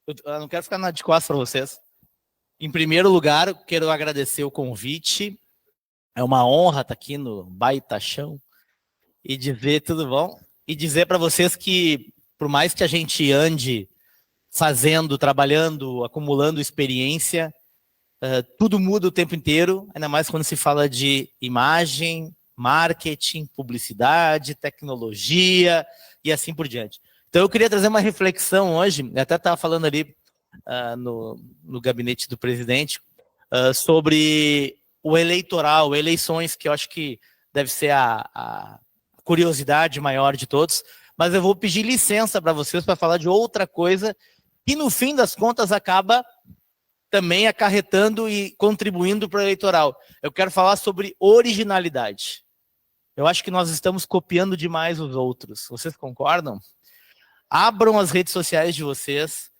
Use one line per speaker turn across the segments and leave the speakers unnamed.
Eu não quero ficar de costas para vocês. Em primeiro lugar, eu quero agradecer o convite. É uma honra estar aqui no Baita Chão e dizer tudo bom. E dizer para vocês que, por mais que a gente ande fazendo, trabalhando, acumulando experiência, tudo muda o tempo inteiro, ainda mais quando se fala de imagem, marketing, publicidade, tecnologia e assim por diante. Então eu queria trazer uma reflexão hoje, eu até estava falando ali no gabinete do presidente, sobre o eleitoral, eleições, que eu acho que deve ser a curiosidade maior de todos, mas eu vou pedir licença para vocês para falar de outra coisa que no fim das contas acaba também acarretando e contribuindo para o eleitoral. Eu quero falar sobre originalidade. Eu acho que nós estamos copiando demais os outros. Vocês concordam? Abram as redes sociais de vocês.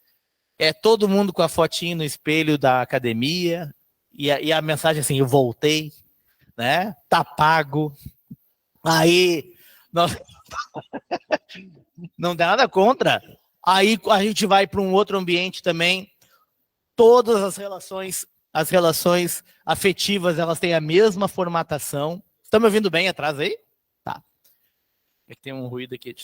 É todo mundo com a fotinho no espelho da academia e a mensagem assim, eu voltei, né? Tá pago. Aí, não dá nada contra. Aí a gente vai para um outro ambiente também. Todas as relações afetivas, elas têm a mesma formatação. Estão me ouvindo bem atrás aí? Tá. É que tem um ruído aqui.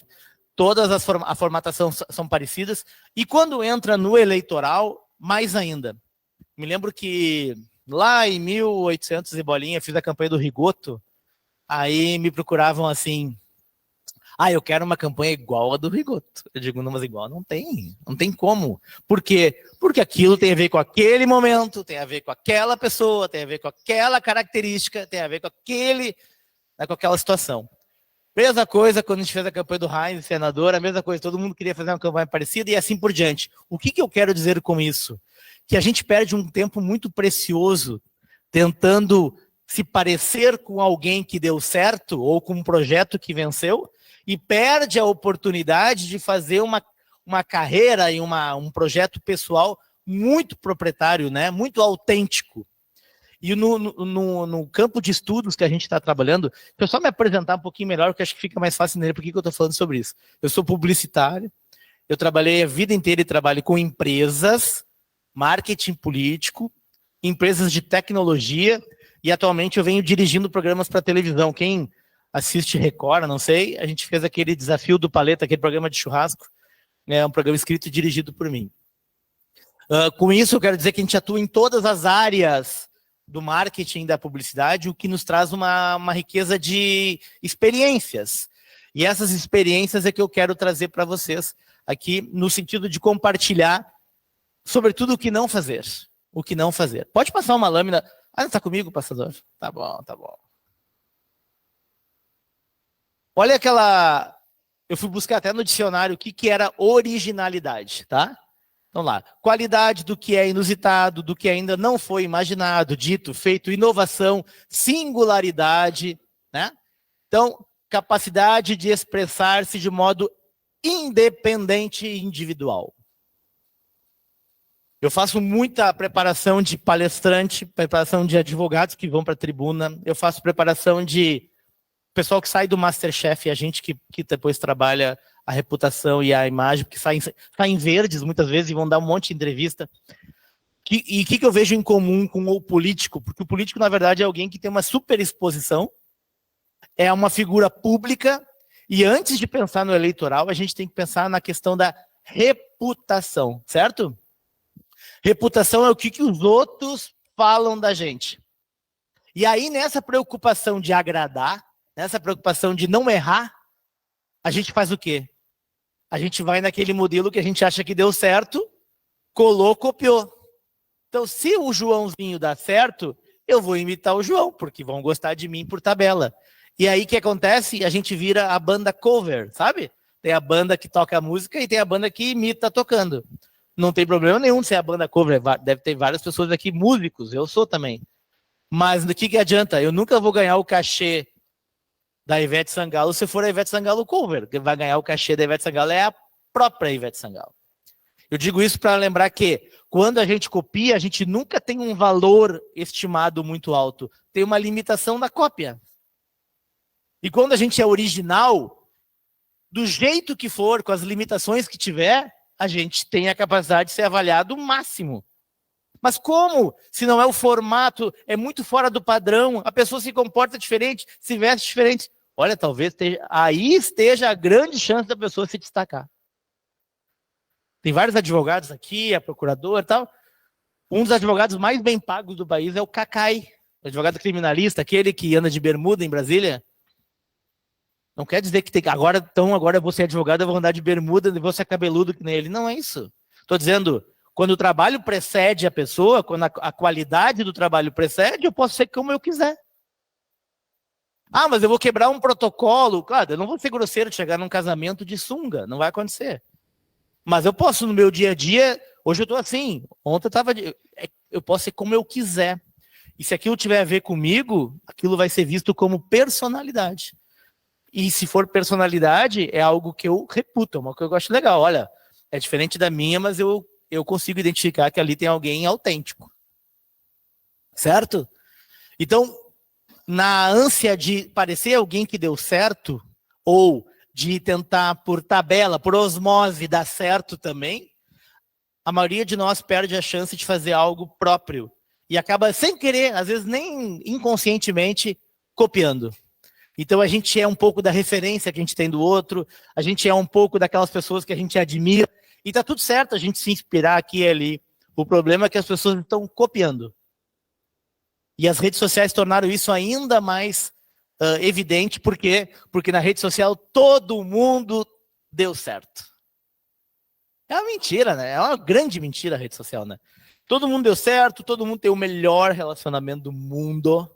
Todas a formatação são parecidas. E quando entra no eleitoral, mais ainda. Me lembro que lá em 1800 e bolinha, fiz a campanha do Rigoto, aí me procuravam assim, eu quero uma campanha igual a do Rigoto. Eu digo, não, mas igual não tem como. Por quê? Porque aquilo tem a ver com aquele momento, tem a ver com aquela pessoa, tem a ver com aquela característica, tem a ver com aquela situação. Mesma coisa quando a gente fez a campanha do Heinz, senador, a mesma coisa, todo mundo queria fazer uma campanha parecida e assim por diante. O que eu quero dizer com isso? Que a gente perde um tempo muito precioso tentando se parecer com alguém que deu certo ou com um projeto que venceu e perde a oportunidade de fazer uma carreira e um projeto pessoal muito proprietário, né? Muito autêntico. E no campo de estudos que a gente está trabalhando, deixa eu só me apresentar um pouquinho melhor, porque acho que fica mais fácil entender por que eu estou falando sobre isso. Eu sou publicitário, eu trabalhei a vida inteira e trabalho com empresas, marketing político, empresas de tecnologia, e atualmente eu venho dirigindo programas para televisão. Quem assiste Record, não sei, a gente fez aquele Desafio do Paleta, aquele programa de churrasco, é um programa escrito e dirigido por mim. Com isso, eu quero dizer que a gente atua em todas as áreas do marketing e da publicidade, o que nos traz uma riqueza de experiências. E essas experiências é que eu quero trazer para vocês aqui, no sentido de compartilhar, sobretudo, o que não fazer. O que não fazer. Pode passar uma lâmina. Não está comigo, passador? Tá bom, tá bom. Olha aquela... Eu fui buscar até no dicionário o que era originalidade, tá? Vamos lá. Qualidade do que é inusitado, do que ainda não foi imaginado, dito, feito, inovação, singularidade, né? Então, capacidade de expressar-se de modo independente e individual. Eu faço muita preparação de palestrante, preparação de advogados que vão para a tribuna, eu faço preparação de pessoal que sai do Masterchef e a gente que depois trabalha a reputação e a imagem, porque saem verdes muitas vezes e vão dar um monte de entrevista. E o que eu vejo em comum com o político? Porque o político, na verdade, é alguém que tem uma superexposição, é uma figura pública, e antes de pensar no eleitoral, a gente tem que pensar na questão da reputação, certo? Reputação é o que os outros falam da gente. E aí, nessa preocupação de agradar, nessa preocupação de não errar, a gente faz o quê? A gente vai naquele modelo que a gente acha que deu certo, colou, copiou. Então, se o Joãozinho dá certo, eu vou imitar o João, porque vão gostar de mim por tabela. E aí, o que acontece? A gente vira a banda cover, sabe? Tem a banda que toca a música e tem a banda que imita tocando. Não tem problema nenhum de ser a banda cover. Deve ter várias pessoas aqui, músicos, eu sou também. Mas do que adianta? Eu nunca vou ganhar o cachê da Ivete Sangalo se for a Ivete Sangalo cover. Quem vai ganhar o cachê da Ivete Sangalo é a própria Ivete Sangalo. Eu digo isso para lembrar que quando a gente copia, a gente nunca tem um valor estimado muito alto. Tem uma limitação na cópia. E quando a gente é original, do jeito que for, com as limitações que tiver, a gente tem a capacidade de ser avaliado o máximo. Mas como? Se não é o formato, é muito fora do padrão, a pessoa se comporta diferente, se veste diferente. Olha, talvez aí esteja a grande chance da pessoa se destacar. Tem vários advogados aqui, a procuradora e tal. Um dos advogados mais bem pagos do país é o Cacai, o advogado criminalista, aquele que anda de bermuda em Brasília. Não quer dizer que agora eu vou ser advogado, eu vou andar de bermuda, eu vou ser cabeludo que nem ele. Não é isso. Estou dizendo, quando o trabalho precede a pessoa, quando a qualidade do trabalho precede, eu posso ser como eu quiser. Ah, mas eu vou quebrar um protocolo. Claro, eu não vou ser grosseiro de chegar num casamento de sunga, não vai acontecer. Mas eu posso, no meu dia a dia, hoje eu estou assim, ontem eu estava... Eu posso ser como eu quiser. E se aquilo tiver a ver comigo, aquilo vai ser visto como personalidade. E se for personalidade, é algo que eu reputo, é uma coisa que eu acho legal. Olha, é diferente da minha, mas eu consigo identificar que ali tem alguém autêntico. Certo? Então, na ânsia de parecer alguém que deu certo, ou de tentar por tabela, por osmose, dar certo também, a maioria de nós perde a chance de fazer algo próprio. E acaba sem querer, às vezes nem inconscientemente, copiando. Então a gente é um pouco da referência que a gente tem do outro, a gente é um pouco daquelas pessoas que a gente admira, e tá tudo certo a gente se inspirar aqui e ali. O problema é que as pessoas estão copiando. E as redes sociais tornaram isso ainda mais evidente, por quê? Porque na rede social todo mundo deu certo. É uma mentira, né? É uma grande mentira a rede social, né? Todo mundo deu certo, todo mundo tem o melhor relacionamento do mundo.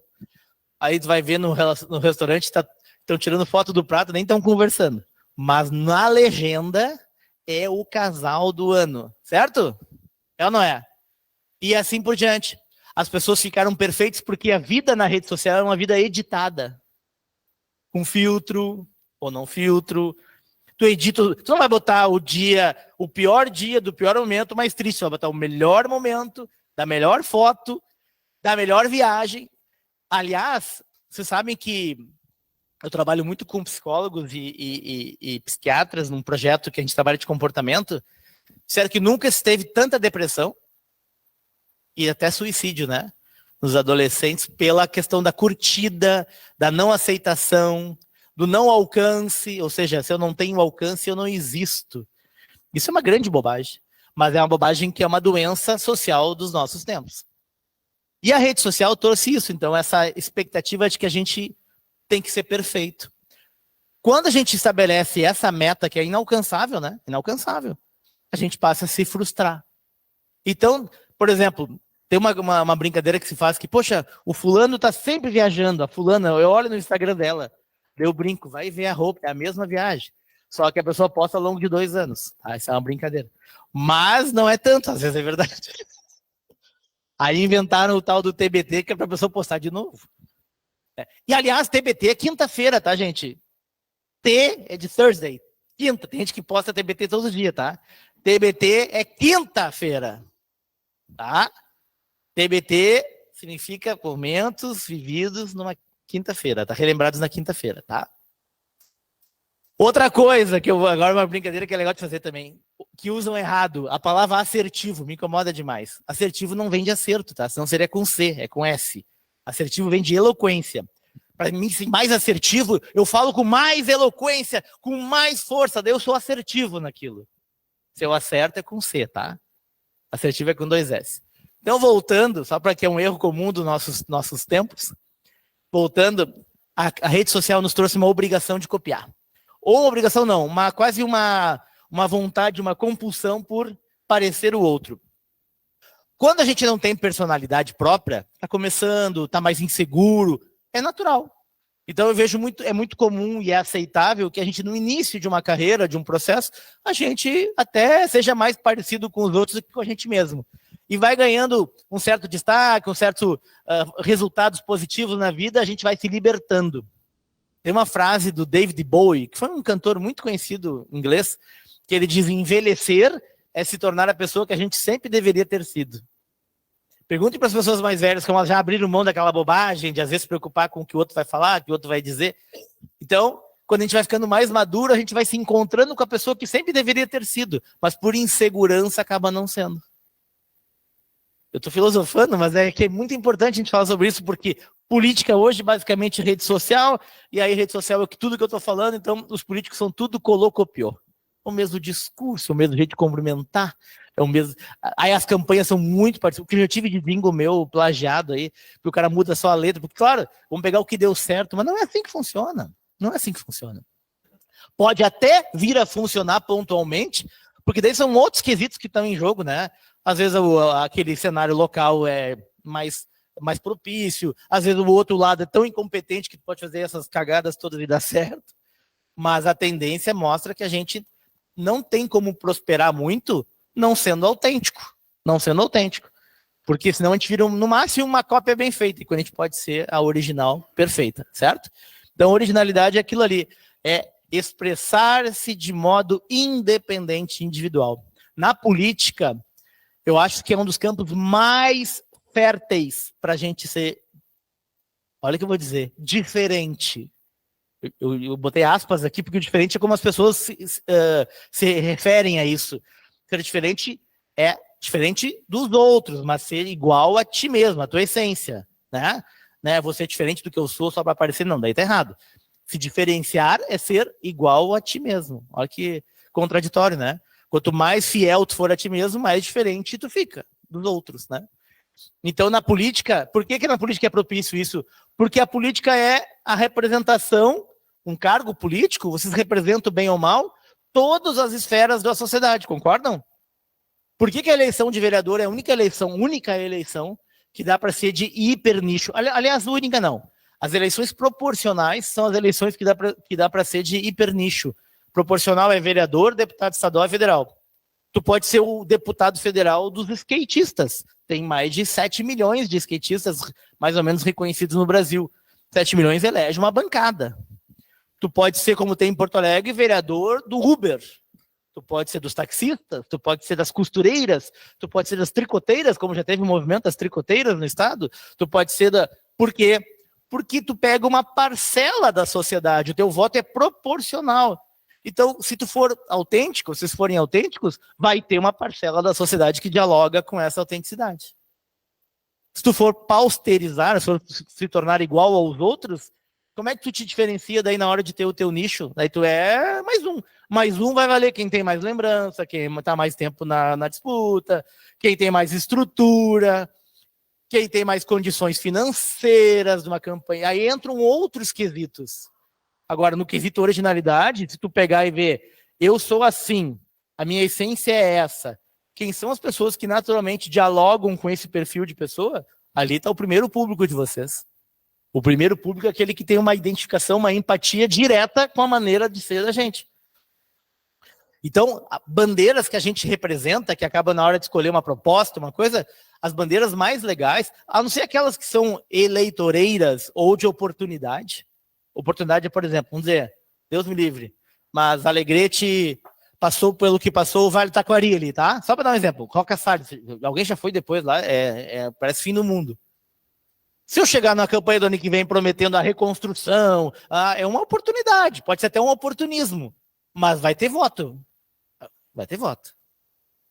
Aí tu vai ver no restaurante, estão tirando foto do prato, nem estão conversando. Mas na legenda é o casal do ano, certo? É ou não é? E assim por diante. As pessoas ficaram perfeitas porque a vida na rede social é uma vida editada. Com filtro ou não filtro. Tu edita, tu não vai botar o pior dia do pior momento mais triste, tu vai botar o melhor momento, da melhor foto, da melhor viagem. Aliás, vocês sabem que eu trabalho muito com psicólogos e psiquiatras num projeto que a gente trabalha de comportamento. Disseram que nunca se teve tanta depressão e até suicídio, né? Nos adolescentes, pela questão da curtida, da não aceitação, do não alcance, ou seja, se eu não tenho alcance, eu não existo. Isso é uma grande bobagem, mas é uma bobagem que é uma doença social dos nossos tempos. E a rede social trouxe isso, então, essa expectativa de que a gente tem que ser perfeito. Quando a gente estabelece essa meta que é inalcançável, né? Inalcançável, a gente passa a se frustrar. Então, por exemplo, tem uma brincadeira que se faz que, poxa, o fulano tá sempre viajando, a fulana, eu olho no Instagram dela, eu brinco, vai ver a roupa, é a mesma viagem. Só que a pessoa posta ao longo de 2 anos. Tá? Isso é uma brincadeira. Mas não é tanto, às vezes é verdade. Aí inventaram o tal do TBT, que é para a pessoa postar de novo. E, aliás, TBT é quinta-feira, tá, gente? T é de Thursday. Quinta. Tem gente que posta TBT todos os dias, tá? TBT é quinta-feira. Tá? TBT significa momentos vividos numa quinta-feira, tá? Relembrados na quinta-feira, tá? Outra coisa que agora uma brincadeira que é legal de fazer também, que usam errado, a palavra assertivo me incomoda demais. Assertivo não vem de acerto, tá? Senão seria com C, é com S. Assertivo vem de eloquência. Para mim, ser mais assertivo, eu falo com mais eloquência, com mais força, daí eu sou assertivo naquilo. Se eu acerto é com C, tá? Assertivo é com 2 S. Então, voltando, só para que é um erro comum dos nossos tempos, voltando, a rede social nos trouxe uma obrigação de copiar. Ou obrigação não, quase uma vontade, uma compulsão por parecer o outro. Quando a gente não tem personalidade própria, está começando, está mais inseguro, é natural. Então eu vejo é muito comum e é aceitável que a gente, no início de uma carreira, de um processo, a gente até seja mais parecido com os outros do que com a gente mesmo. E vai ganhando um certo destaque, um certo resultados positivos na vida, a gente vai se libertando. Tem uma frase do David Bowie, que foi um cantor muito conhecido em inglês, que ele diz: envelhecer é se tornar a pessoa que a gente sempre deveria ter sido. Pergunte para as pessoas mais velhas como elas já abriram mão daquela bobagem de às vezes se preocupar com o que o outro vai falar, o que o outro vai dizer. Então, quando a gente vai ficando mais maduro, a gente vai se encontrando com a pessoa que sempre deveria ter sido, mas por insegurança acaba não sendo. Eu estou filosofando, mas é que é muito importante a gente falar sobre isso, porque política hoje, basicamente, rede social, e aí rede social é tudo que eu estou falando, então os políticos são tudo colou-copiou. O mesmo discurso, o mesmo jeito de cumprimentar, é o mesmo. Aí as campanhas são muito parecidas. O criativo de bingo meu, plagiado aí, que o cara muda só a letra, porque, claro, vamos pegar o que deu certo, mas não é assim que funciona. Não é assim que funciona. Pode até vir a funcionar pontualmente, porque daí são outros quesitos que estão em jogo, né? Às vezes aquele cenário local é mais propício, às vezes o outro lado é tão incompetente que pode fazer essas cagadas todas e dar certo, mas a tendência mostra que a gente não tem como prosperar muito não sendo autêntico, porque senão a gente vira no máximo uma cópia bem feita, e quando a gente pode ser a original perfeita, certo? Então originalidade é aquilo ali, é expressar-se de modo independente, individual. Na política, eu acho que é um dos campos mais férteis para a gente ser, olha o que eu vou dizer, diferente. Eu botei aspas aqui, porque o diferente é como as pessoas se referem a isso. Ser diferente é diferente dos outros, mas ser igual a ti mesmo, a tua essência, né? Você é diferente do que eu sou só para aparecer, não, daí tá errado. Se diferenciar é ser igual a ti mesmo. Olha que contraditório, né? Quanto mais fiel tu for a ti mesmo, mais diferente tu fica dos outros, né? Então, na política, por que na política é propício isso? Porque a política é a representação, um cargo político, vocês representam bem ou mal todas as esferas da sociedade, concordam? Por que a eleição de vereador é a única eleição que dá para ser de hipernicho? Aliás, única não. As eleições proporcionais são as eleições que dá para ser de hipernicho. Proporcional é vereador, deputado estadual e federal. Tu pode ser o deputado federal dos skatistas. Tem mais de 7 milhões de skatistas, mais ou menos, reconhecidos no Brasil. 7 milhões elege uma bancada. Tu pode ser, como tem em Porto Alegre, vereador do Uber. Tu pode ser dos taxistas, tu pode ser das costureiras, tu pode ser das tricoteiras, como já teve o movimento das tricoteiras no estado. Tu pode ser da... Por quê? Porque tu pega uma parcela da sociedade, o teu voto é proporcional. Então, se tu for autêntico, se vocês forem autênticos, vai ter uma parcela da sociedade que dialoga com essa autenticidade. Se tu for pausterizar, se for se tornar igual aos outros, como é que tu te diferencia daí na hora de ter o teu nicho? Daí tu é mais um. Mais um vai valer quem tem mais lembrança, quem está mais tempo na disputa, quem tem mais estrutura, quem tem mais condições financeiras de uma campanha. Aí entram outros quesitos. Agora, no quesito originalidade, se tu pegar e ver, eu sou assim, a minha essência é essa. Quem são as pessoas que naturalmente dialogam com esse perfil de pessoa? Ali está o primeiro público de vocês. O primeiro público é aquele que tem uma identificação, uma empatia direta com a maneira de ser da gente. Então, bandeiras que a gente representa, que acaba na hora de escolher uma proposta, uma coisa, as bandeiras mais legais, a não ser aquelas que são eleitoreiras ou de oportunidade. Oportunidade é, por exemplo, vamos dizer, Deus me livre, mas Alegrete passou pelo que passou o Vale do Taquari ali, tá? Só para dar um exemplo, Roca Salles, alguém já foi depois lá, parece fim do mundo. Se eu chegar na campanha do ano que vem prometendo a reconstrução, é uma oportunidade, pode ser até um oportunismo, mas vai ter voto. Vai ter voto.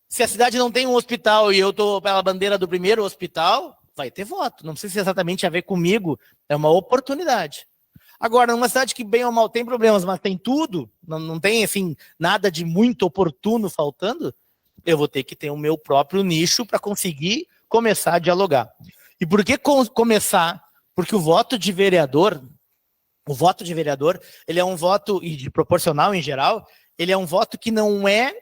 Se a cidade não tem um hospital e eu estou pela bandeira do primeiro hospital, vai ter voto. Não precisa exatamente a ver comigo, é uma oportunidade. Agora, numa cidade que bem ou mal tem problemas, mas tem tudo, não tem assim, nada de muito oportuno faltando, eu vou ter que ter o meu próprio nicho para conseguir começar a dialogar. E por que começar? Porque o voto de vereador, ele é um voto, e de proporcional em geral, ele é um voto que não é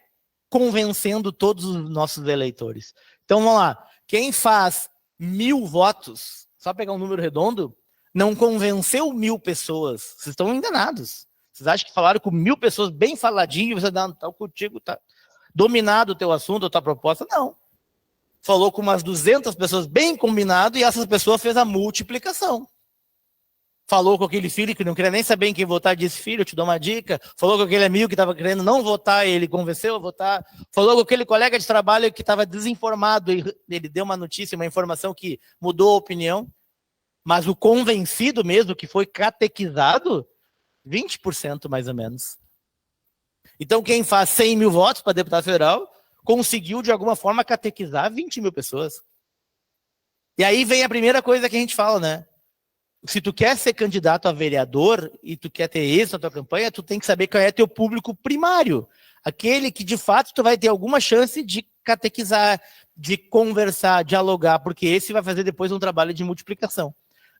convencendo todos os nossos eleitores. Então, vamos lá. Quem faz 1.000 votos, só pegar um número redondo, não convenceu 1.000 pessoas. Vocês estão enganados. Vocês acham que falaram com 1.000 pessoas bem faladinho, você dá contigo, tá dominado o teu assunto, a tua proposta? Não. Falou com umas 200 pessoas bem combinado e essas pessoas fez a multiplicação. Falou com aquele filho que não queria nem saber em quem votar, disse, filho, eu te dou uma dica. Falou com aquele amigo que estava querendo não votar, ele convenceu a votar. Falou com aquele colega de trabalho que estava desinformado, e ele deu uma notícia, uma informação que mudou a opinião. Mas o convencido mesmo, que foi catequizado, 20% mais ou menos. Então, quem faz 100 mil votos para deputado federal conseguiu, de alguma forma, catequizar 20 mil pessoas. E aí vem a primeira coisa que a gente fala, né? Se tu quer ser candidato a vereador e tu quer ter êxito na tua campanha, tu tem que saber qual é teu público primário. Aquele que, de fato, tu vai ter alguma chance de catequizar, de conversar, dialogar, porque esse vai fazer depois um trabalho de multiplicação.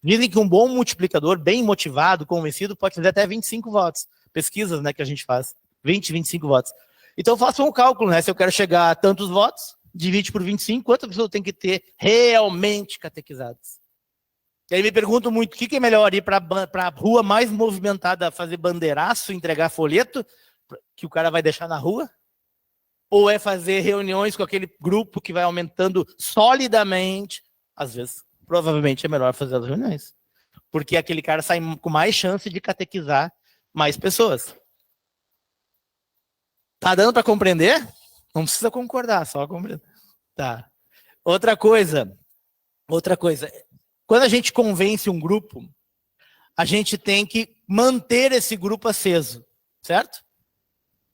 Dizem que um bom multiplicador, bem motivado, convencido, pode fazer até 25 votos. Pesquisas, né, que a gente faz. 20, 25 votos. Então, faça um cálculo, né? Se eu quero chegar a tantos votos, divide por 25, quantas pessoas tem que ter realmente catequizadas? E aí me pergunto muito, o que é melhor, ir para a rua mais movimentada, fazer bandeiraço, entregar folheto, que o cara vai deixar na rua? Ou é fazer reuniões com aquele grupo que vai aumentando solidamente? Às vezes, provavelmente é melhor fazer as reuniões. Porque aquele cara sai com mais chance de catequizar mais pessoas. Tá dando para compreender? Não precisa concordar, só compreender. Tá. Outra coisa. Quando a gente convence um grupo, a gente tem que manter esse grupo aceso, certo?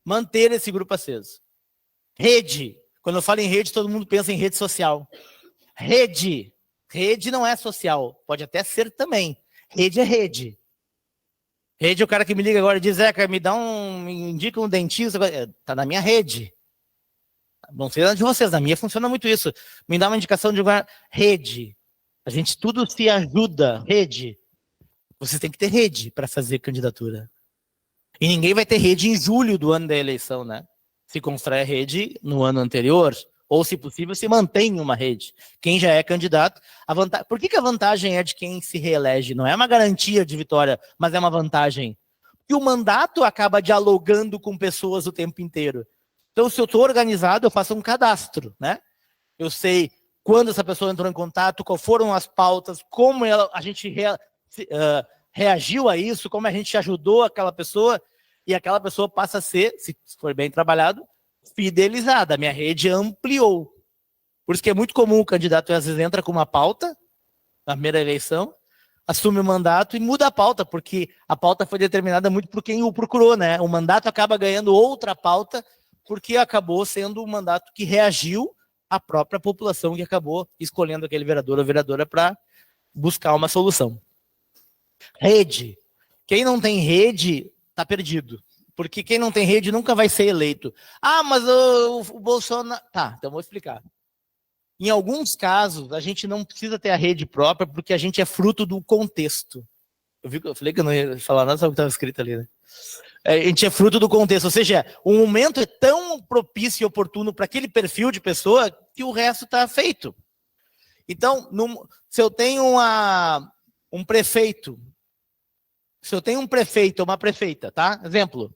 Manter esse grupo aceso. Rede. Quando eu falo em rede, todo mundo pensa em rede social. Rede. Rede não é social. Pode até ser também. Rede é rede. Rede é o cara que me liga agora e diz, Zeca, me indica um dentista. Tá na minha rede. Não sei de vocês, na minha funciona muito isso. Me dá uma indicação de uma rede. A gente tudo se ajuda. Rede. Você tem que ter rede para fazer candidatura. E ninguém vai ter rede em julho do ano da eleição, né? Se constrói a rede no ano anterior, ou, se possível, se mantém uma rede. Quem já é candidato, por que a vantagem é de quem se reelege? Não é uma garantia de vitória, mas é uma vantagem. Porque o mandato acaba dialogando com pessoas o tempo inteiro. Então, se eu estou organizado, eu faço um cadastro, né? Eu sei quando essa pessoa entrou em contato, quais foram as pautas, como a gente reagiu a isso, como a gente ajudou aquela pessoa, e aquela pessoa passa a ser, se for bem trabalhado, fidelizada. A minha rede ampliou. Por isso que é muito comum o candidato, às vezes, entra com uma pauta, na primeira eleição, assume o mandato e muda a pauta, porque a pauta foi determinada muito por quem o procurou, né? O mandato acaba ganhando outra pauta, porque acabou sendo um mandato que reagiu à própria população, que acabou escolhendo aquele vereador ou vereadora para buscar uma solução. Rede. Quem não tem rede está perdido. Porque quem não tem rede nunca vai ser eleito. Ah, mas o Bolsonaro... Tá, então vou explicar. Em alguns casos, a gente não precisa ter a rede própria porque a gente é fruto do contexto. Eu falei que eu não ia falar nada sobre o que estava escrito ali, né? A gente é fruto do contexto. Ou seja, o momento é tão propício e oportuno para aquele perfil de pessoa que o resto está feito. Então, se eu tenho um prefeito, ou uma prefeita, tá? Exemplo,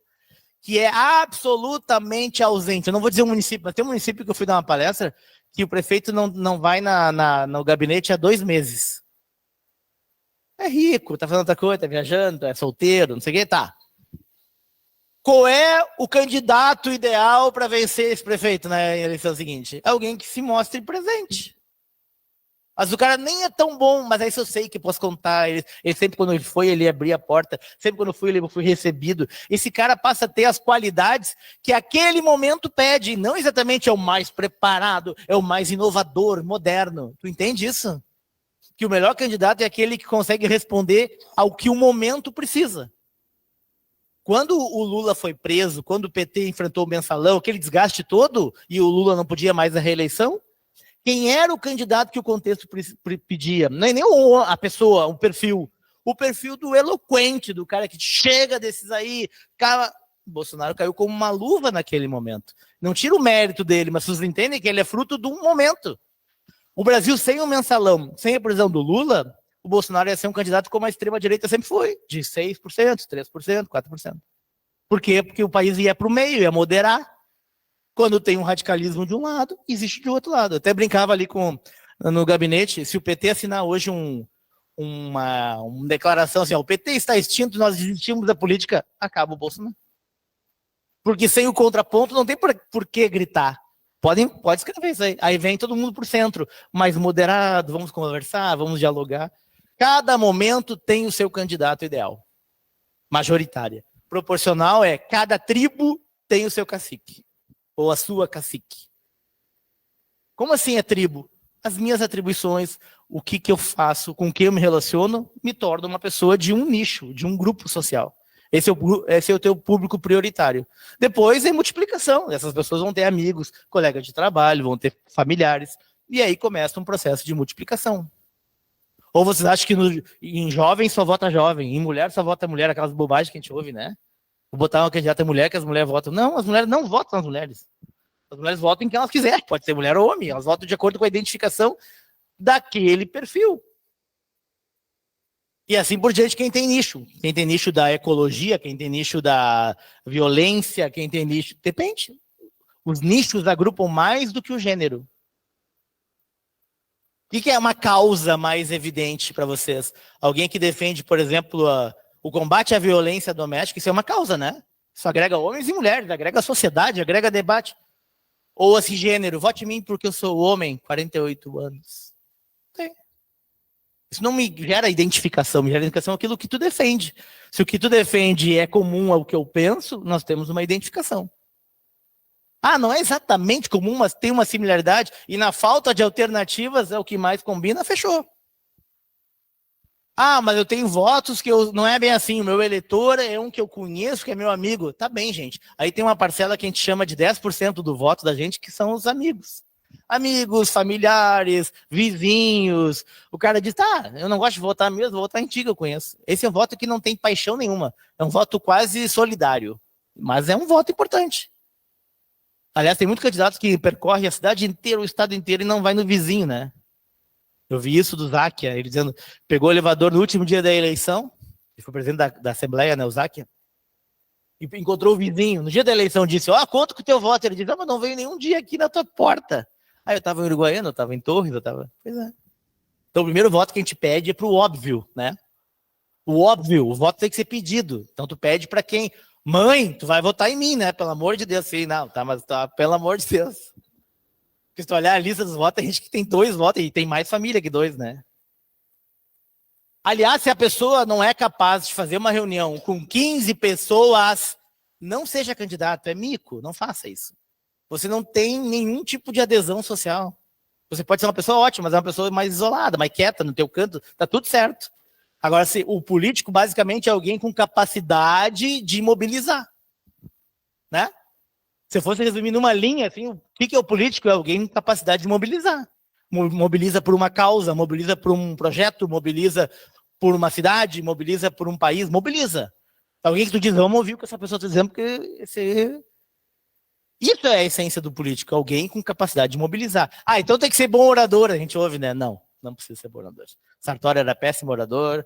que é absolutamente ausente. Eu não vou dizer um município, mas tem um município que eu fui dar uma palestra que o prefeito não vai no gabinete há 2 meses. É rico, tá fazendo outra coisa, tá viajando, é solteiro, não sei o que, tá. Qual é o candidato ideal para vencer esse prefeito na eleição seguinte? É alguém que se mostre presente. Mas o cara nem é tão bom, mas aí eu sei que posso contar. Ele sempre, quando ele foi, ele abria a porta. Sempre quando eu fui, ele foi recebido. Esse cara passa a ter as qualidades que aquele momento pede. Não exatamente é o mais preparado, é o mais inovador, moderno. Tu entende isso? Que o melhor candidato é aquele que consegue responder ao que o momento precisa. Quando o Lula foi preso, quando o PT enfrentou o mensalão, aquele desgaste todo, e o Lula não podia mais a reeleição, quem era o candidato que o contexto pedia? Não é nem a pessoa, o perfil do eloquente, do cara que chega desses aí. Cara, Bolsonaro caiu como uma luva naquele momento. Não tira o mérito dele, mas vocês entendem que ele é fruto de um momento. O Brasil sem o mensalão, sem a prisão do Lula, o Bolsonaro ia ser um candidato como a extrema-direita sempre foi, de 6%, 3%, 4%. Por quê? Porque o país ia para o meio, ia moderar. Quando tem um radicalismo de um lado, existe de outro lado. Eu até brincava ali no gabinete, se o PT assinar hoje uma declaração assim, ó, o PT está extinto, nós desistimos da política, acaba o Bolsonaro. Porque sem o contraponto não tem por que gritar. Pode escrever isso aí. Aí vem todo mundo por centro, mais moderado, vamos conversar, vamos dialogar. Cada momento tem o seu candidato ideal. majoritária. Proporcional é cada tribo tem o seu cacique, ou a sua cacique. Como assim é tribo? As minhas atribuições, o que eu faço, com quem eu me relaciono, me torna uma pessoa de um nicho, de um grupo social. Esse é o teu público prioritário. Depois é multiplicação. Essas pessoas vão ter amigos, colegas de trabalho, vão ter familiares. E aí começa um processo de multiplicação. Ou vocês acham que em jovem só vota jovem, em mulher só vota mulher, aquelas bobagens que a gente ouve, né? Vou botar uma candidata mulher que as mulheres votam. Não, as mulheres não votam nas mulheres. As mulheres votam em quem elas quiserem. Pode ser mulher ou homem. Elas votam de acordo com a identificação daquele perfil. E assim por diante, quem tem nicho. Quem tem nicho da ecologia, quem tem nicho da violência, quem tem nicho... Depende. Os nichos agrupam mais do que o gênero. O que é uma causa mais evidente para vocês? Alguém que defende, por exemplo, o combate à violência doméstica, isso é uma causa, né? Isso agrega homens e mulheres, agrega a sociedade, agrega debate. Ou esse gênero, vote em mim porque eu sou homem, 48 anos. Tem. Isso não me gera identificação, me gera identificação aquilo que tu defende. Se o que tu defende é comum ao que eu penso, nós temos uma identificação. Ah, não é exatamente comum, mas tem uma similaridade, e na falta de alternativas é o que mais combina, fechou. Ah, mas eu tenho votos que não é bem assim, o meu eleitor é um que eu conheço, que é meu amigo. Tá bem, gente. Aí tem uma parcela que a gente chama de 10% do voto da gente, que são os amigos. Amigos, familiares, vizinhos. O cara diz, tá, eu não gosto de votar mesmo, vou votar em ti que eu conheço. Esse é um voto que não tem paixão nenhuma. É um voto quase solidário. Mas é um voto importante. Aliás, tem muitos candidatos que percorrem a cidade inteira, o estado inteiro, e não vai no vizinho, né? Eu vi isso do Záquia, ele dizendo, pegou o elevador no último dia da eleição, ele foi presidente da Assembleia, né, o Záquia, e encontrou o vizinho. No dia da eleição disse, quanto que o teu voto? Ele disse, mas não veio nenhum dia aqui na tua porta. Aí eu estava em Uruguaiana, eu estava em Torres, Pois é. Então o primeiro voto que a gente pede é pro óbvio, né? O óbvio, o voto tem que ser pedido. Então tu pede para quem... Mãe, tu vai votar em mim, né? Pelo amor de Deus. Sim, não, tá, mas tá, pelo amor de Deus. Porque se tu olhar a lista dos votos, tem gente que tem 2 votos e tem mais família que 2, né? Aliás, se a pessoa não é capaz de fazer uma reunião com 15 pessoas, não seja candidato, é mico, não faça isso. Você não tem nenhum tipo de adesão social. Você pode ser uma pessoa ótima, mas é uma pessoa mais isolada, mais quieta no teu canto, tá tudo certo. Agora, se o político basicamente é alguém com capacidade de mobilizar, né? Se eu fosse resumir numa linha, assim, o que é o político? É alguém com capacidade de mobilizar. Mobiliza por uma causa, mobiliza por um projeto, mobiliza por uma cidade, mobiliza por um país, mobiliza. Alguém que tu diz, vamos ouvir o que essa pessoa está dizendo, porque isso é a essência do político, alguém com capacidade de mobilizar. Ah, então tem que ser bom orador, a gente ouve, né? Não precisa ser bom orador. Sartori era péssimo orador,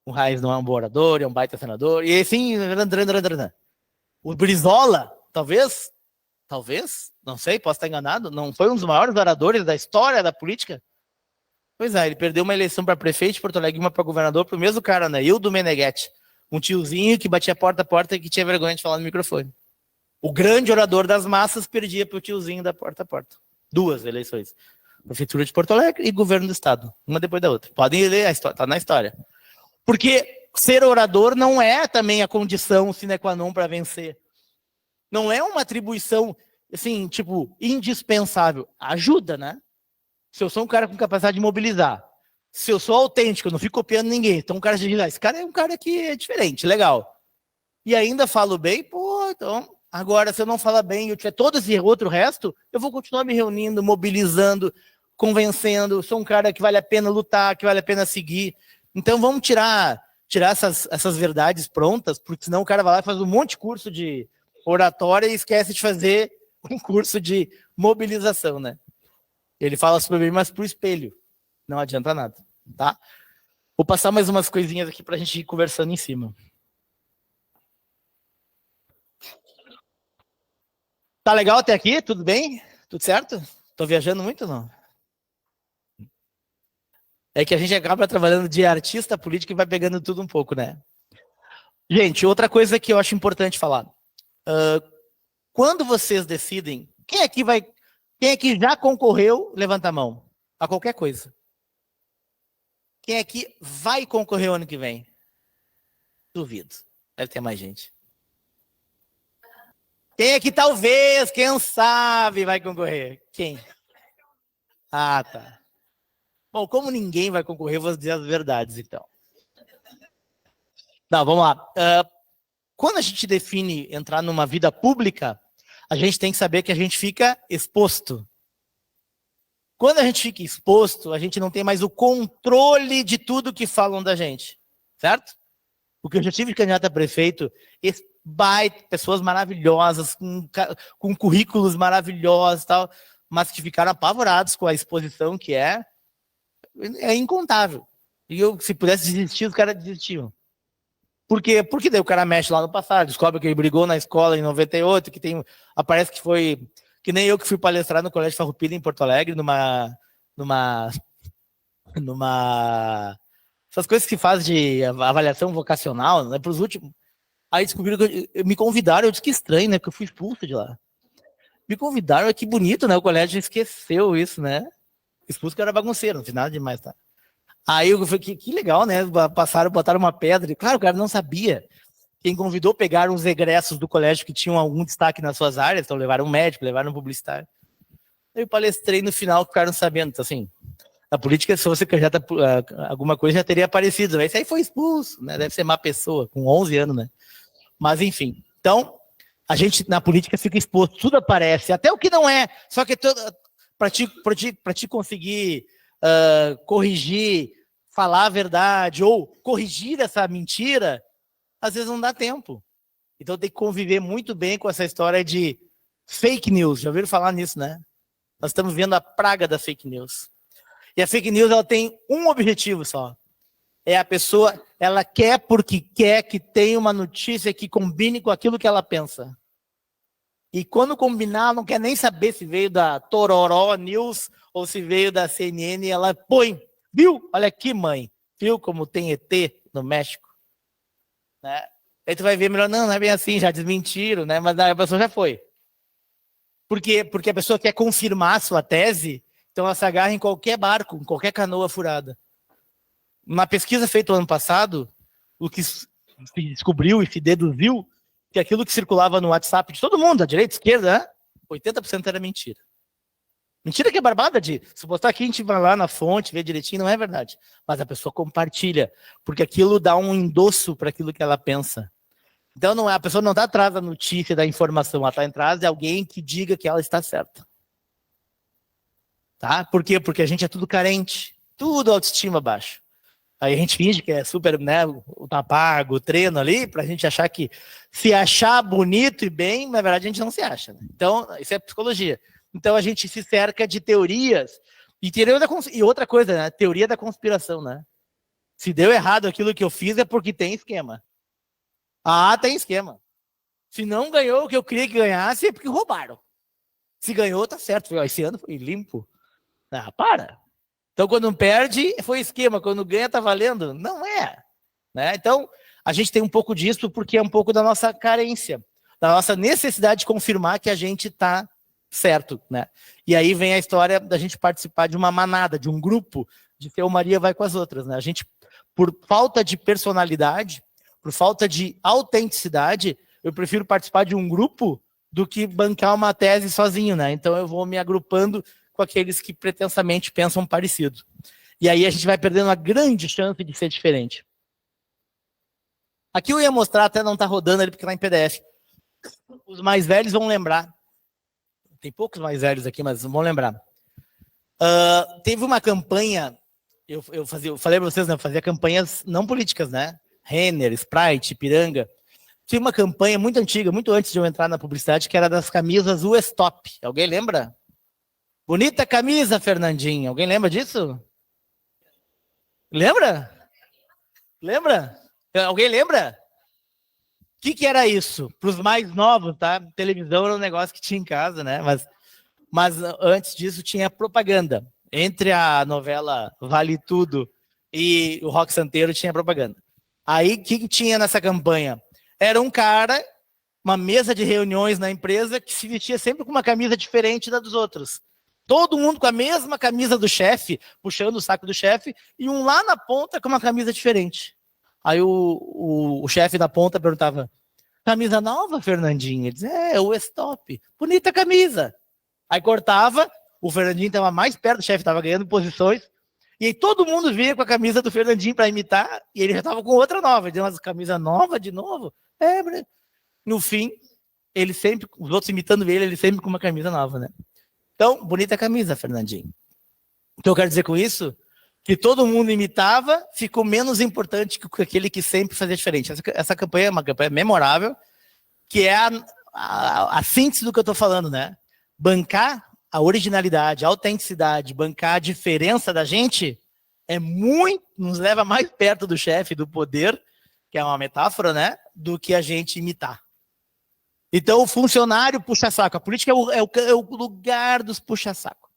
o Reis não é um bom orador, é um baita senador, e assim, o Brizola, talvez, não sei, posso estar enganado, não foi um dos maiores oradores da história da política? Pois é, ele perdeu uma eleição para prefeito de Porto Alegre e uma para governador para o mesmo cara, né? Hildo Meneghetti, um tiozinho que batia porta a porta e que tinha vergonha de falar no microfone. O grande orador das massas perdia para o tiozinho da porta a porta. 2 eleições. Prefeitura de Porto Alegre e governo do estado. Uma depois da outra. Podem ler a história, tá na história. Porque ser orador não é também a condição sine qua non para vencer. Não é uma atribuição, assim, tipo, indispensável. Ajuda, né? Se eu sou um cara com capacidade de mobilizar, se eu sou autêntico, eu não fico copiando ninguém, então um cara diz, esse cara é um cara que é diferente, legal. E ainda falo bem, então... Agora, se eu não falar bem e eu tiver todo esse outro resto, eu vou continuar me reunindo, mobilizando, convencendo. Sou um cara que vale a pena lutar, que vale a pena seguir. Então, vamos tirar essas verdades prontas, porque senão o cara vai lá e faz um monte de curso de oratória e esquece de fazer um curso de mobilização, né? Ele fala super bem, mas pro espelho. Não adianta nada, tá? Vou passar mais umas coisinhas aqui pra gente ir conversando em cima. Tá legal até aqui? Tudo bem? Tudo certo? Tô viajando muito, não? É que a gente acaba trabalhando de artista político e vai pegando tudo um pouco, né? Gente, outra coisa que eu acho importante falar. Quando vocês decidem, quem aqui já concorreu, levanta a mão. A qualquer coisa. Quem aqui vai concorrer o ano que vem? Duvido. Deve ter mais gente. Quem é que talvez, quem sabe, vai concorrer? Quem? Ah, tá. Bom, como ninguém vai concorrer, eu vou dizer as verdades, então. Não, vamos lá. Quando a gente define entrar numa vida pública, a gente tem que saber que a gente fica exposto. Quando a gente fica exposto, a gente não tem mais o controle de tudo que falam da gente, certo? Porque eu já tive candidato a prefeito, pessoas maravilhosas, com currículos maravilhosos e tal, mas que ficaram apavorados com a exposição que é incontável. E eu, se pudesse desistir, os caras desistiam. Por quê? Porque daí o cara mexe lá no passado, descobre que ele brigou na escola em 98, aparece que foi, que nem eu que fui palestrar no Colégio Farroupilha em Porto Alegre, essas coisas que faz de avaliação vocacional, né, para os últimos. Aí descobriram que me convidaram, eu disse que estranho, né, porque eu fui expulso de lá. Me convidaram, que bonito, né, o colégio esqueceu isso, né, expulso que eu era bagunceiro, não fiz nada demais, tá. Aí eu falei, que legal, né, botaram uma pedra, e claro, o cara não sabia. Quem convidou pegaram os egressos do colégio que tinham algum destaque nas suas áreas, então levaram um médico, levaram um publicitário. Aí eu palestrei no final, ficaram sabendo, então, assim, na política, se você candidata alguma coisa, já teria aparecido. Esse aí foi expulso, né? Deve ser má pessoa, com 11 anos, né? Mas, enfim. Então, a gente, na política, fica exposto. Tudo aparece, até o que não é. Só que para te conseguir corrigir, falar a verdade, ou corrigir essa mentira, às vezes não dá tempo. Então, tem que conviver muito bem com essa história de fake news. Já ouviram falar nisso, né? Nós estamos vendo a praga da fake news. E a fake news, ela tem um objetivo só. É a pessoa, ela quer porque quer que tenha uma notícia que combine com aquilo que ela pensa. E quando combinar, não quer nem saber se veio da Tororó News ou se veio da CNN, ela põe. Viu? Olha aqui, mãe. Viu como tem ET no México? Né? Aí tu vai ver melhor, não é bem assim, já desmentiram, né? Mas a pessoa já foi. Por quê? Porque a pessoa quer confirmar a sua tese, então ela se agarra em qualquer barco, em qualquer canoa furada. Uma pesquisa feita no ano passado, o que se descobriu e se deduziu que aquilo que circulava no WhatsApp de todo mundo, da direita e esquerda, né? 80% era mentira. Mentira que é barbada de se botar aqui, a gente vai lá na fonte, vê direitinho, não é verdade. Mas a pessoa compartilha, porque aquilo dá um endosso para aquilo que ela pensa. Então não é, a pessoa não está atrás da notícia, da informação, ela está atrás de alguém que diga que ela está certa. Tá? Por quê? Porque a gente é tudo carente, tudo autoestima baixo. Aí a gente finge que é super, né, o pago, o treino ali, pra gente achar que se achar bonito e bem, na verdade a gente não se acha. Né? Então, isso é psicologia. Então a gente se cerca de teorias, e outra coisa, né, teoria da conspiração, né? Se deu errado aquilo que eu fiz é porque tem esquema. Ah, tem esquema. Se não ganhou o que eu queria que ganhasse, é porque roubaram. Se ganhou, tá certo. Esse ano foi limpo. Ah, para. Então, quando perde, foi esquema. Quando ganha, tá valendo? Não é. Né? Então, a gente tem um pouco disso porque é um pouco da nossa carência, da nossa necessidade de confirmar que a gente está certo. Né? E aí vem a história da gente participar de uma manada, de um grupo, de ser o Maria vai com as outras. Né? A gente, por falta de personalidade, por falta de autenticidade, eu prefiro participar de um grupo do que bancar uma tese sozinho. Né? Então, eu vou me agrupando com aqueles que pretensamente pensam parecido. E aí a gente vai perdendo uma grande chance de ser diferente. Aqui eu ia mostrar, até não está rodando ali porque está em PDF. Os mais velhos vão lembrar. Tem poucos mais velhos aqui, mas vão lembrar. Teve uma campanha, eu falei para vocês, né, eu fazia campanhas não políticas, né? Renner, Sprite, Ipiranga. Tinha uma campanha muito antiga, muito antes de eu entrar na publicidade, que era das camisas U-Stop. Alguém lembra? Bonita camisa, Fernandinho. Alguém lembra disso? Lembra? Lembra? Alguém lembra? O que era isso? Para os mais novos, tá? Televisão era um negócio que tinha em casa, né? Mas antes disso tinha propaganda. Entre a novela Vale Tudo e o Rock Santeiro tinha propaganda. Aí, o que tinha nessa campanha? Era um cara, uma mesa de reuniões na empresa que se vestia sempre com uma camisa diferente da dos outros. Todo mundo com a mesma camisa do chefe, puxando o saco do chefe, e um lá na ponta com uma camisa diferente. Aí o chefe da ponta perguntava, camisa nova, Fernandinho? Ele dizia, o Stop. Bonita camisa. Aí cortava, o Fernandinho estava mais perto do chefe, estava ganhando posições, e aí todo mundo vinha com a camisa do Fernandinho para imitar, e ele já estava com outra nova. Ele dizia, mas camisa nova de novo? No fim, ele sempre, os outros imitando ele sempre com uma camisa nova, né? Então, bonita camisa, Fernandinho. O que eu quero dizer com isso? Que todo mundo imitava, ficou menos importante que aquele que sempre fazia diferente. Essa campanha é uma campanha memorável, que é a síntese do que eu estou falando, né? Bancar a originalidade, a autenticidade, bancar a diferença da gente nos leva mais perto do chefe, do poder, que é uma metáfora, né? Do que a gente imitar. Então, o funcionário puxa-saco. A política é o lugar dos puxa-saco.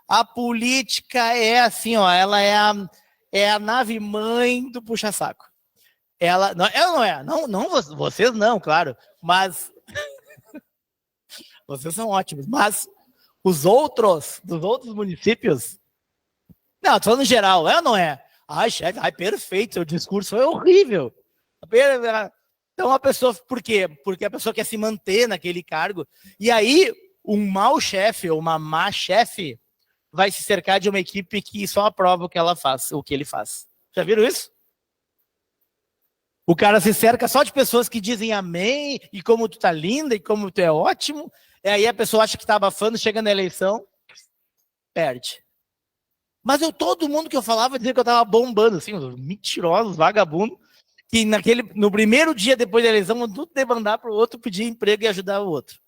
A política é assim, ó, ela é a nave-mãe do puxa-saco. Ela não é. Não, vocês não, claro. Mas vocês são ótimos. Mas dos outros municípios... Não, tô falando em geral. É ou não é? Ai, chefe, perfeito, seu discurso foi horrível. Então, a pessoa... Por quê? Porque a pessoa quer se manter naquele cargo. E aí, um mau chefe ou uma má chefe vai se cercar de uma equipe que só aprova o que ela faz, o que ele faz. Já viram isso? O cara se cerca só de pessoas que dizem amém, e como tu tá linda, e como tu é ótimo, e aí a pessoa acha que tá abafando, chega na eleição, perde. Mas todo mundo que eu falava dizia que eu tava bombando, assim, os mentirosos, vagabundos, que no primeiro dia depois da eleição, vão tudo debandar para o outro, pedir emprego e ajudar o outro.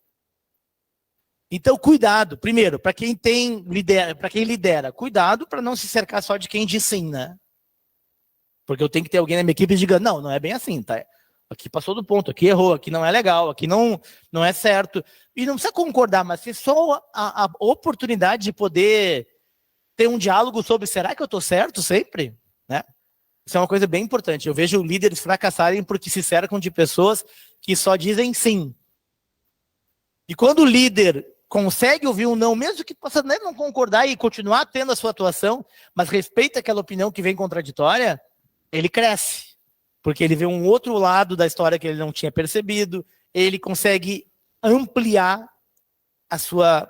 Então, cuidado, primeiro, para quem lidera, cuidado para não se cercar só de quem diz sim, né? Porque eu tenho que ter alguém na minha equipe que diga, não é bem assim, tá? Aqui passou do ponto, aqui errou, aqui não é legal, aqui não é certo. E não precisa concordar, mas ter só a oportunidade de poder ter um diálogo sobre, será que eu estou certo sempre? Né? Isso é uma coisa bem importante. Eu vejo líderes fracassarem porque se cercam de pessoas que só dizem sim. E quando o líder consegue ouvir um não, mesmo que possa não concordar e continuar tendo a sua atuação, mas respeita aquela opinião que vem contraditória, ele cresce. Porque ele vê um outro lado da história que ele não tinha percebido, ele consegue ampliar a sua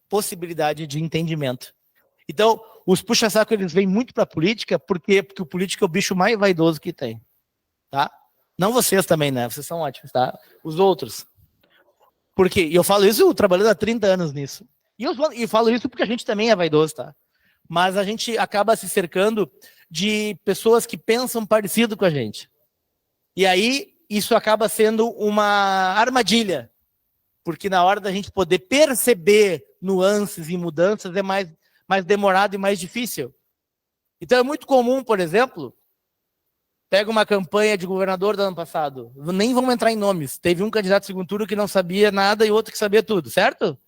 possibilidade de entendimento. Então, os puxa-saco, eles vêm muito para a política, porque o político é o bicho mais vaidoso que tem. Tá? Não vocês também, né? Vocês são ótimos, tá? Os outros. Porque, e eu falo isso trabalhando há 30 anos nisso. E falo isso porque a gente também é vaidoso, tá? Mas a gente acaba se cercando de pessoas que pensam parecido com a gente. E aí, isso acaba sendo uma armadilha. Porque na hora da gente poder perceber nuances e mudanças é mais demorado e mais difícil. Então é muito comum, por exemplo, pega uma campanha de governador do ano passado, nem vamos entrar em nomes, teve um candidato de segundo turno que não sabia nada e outro que sabia tudo, certo?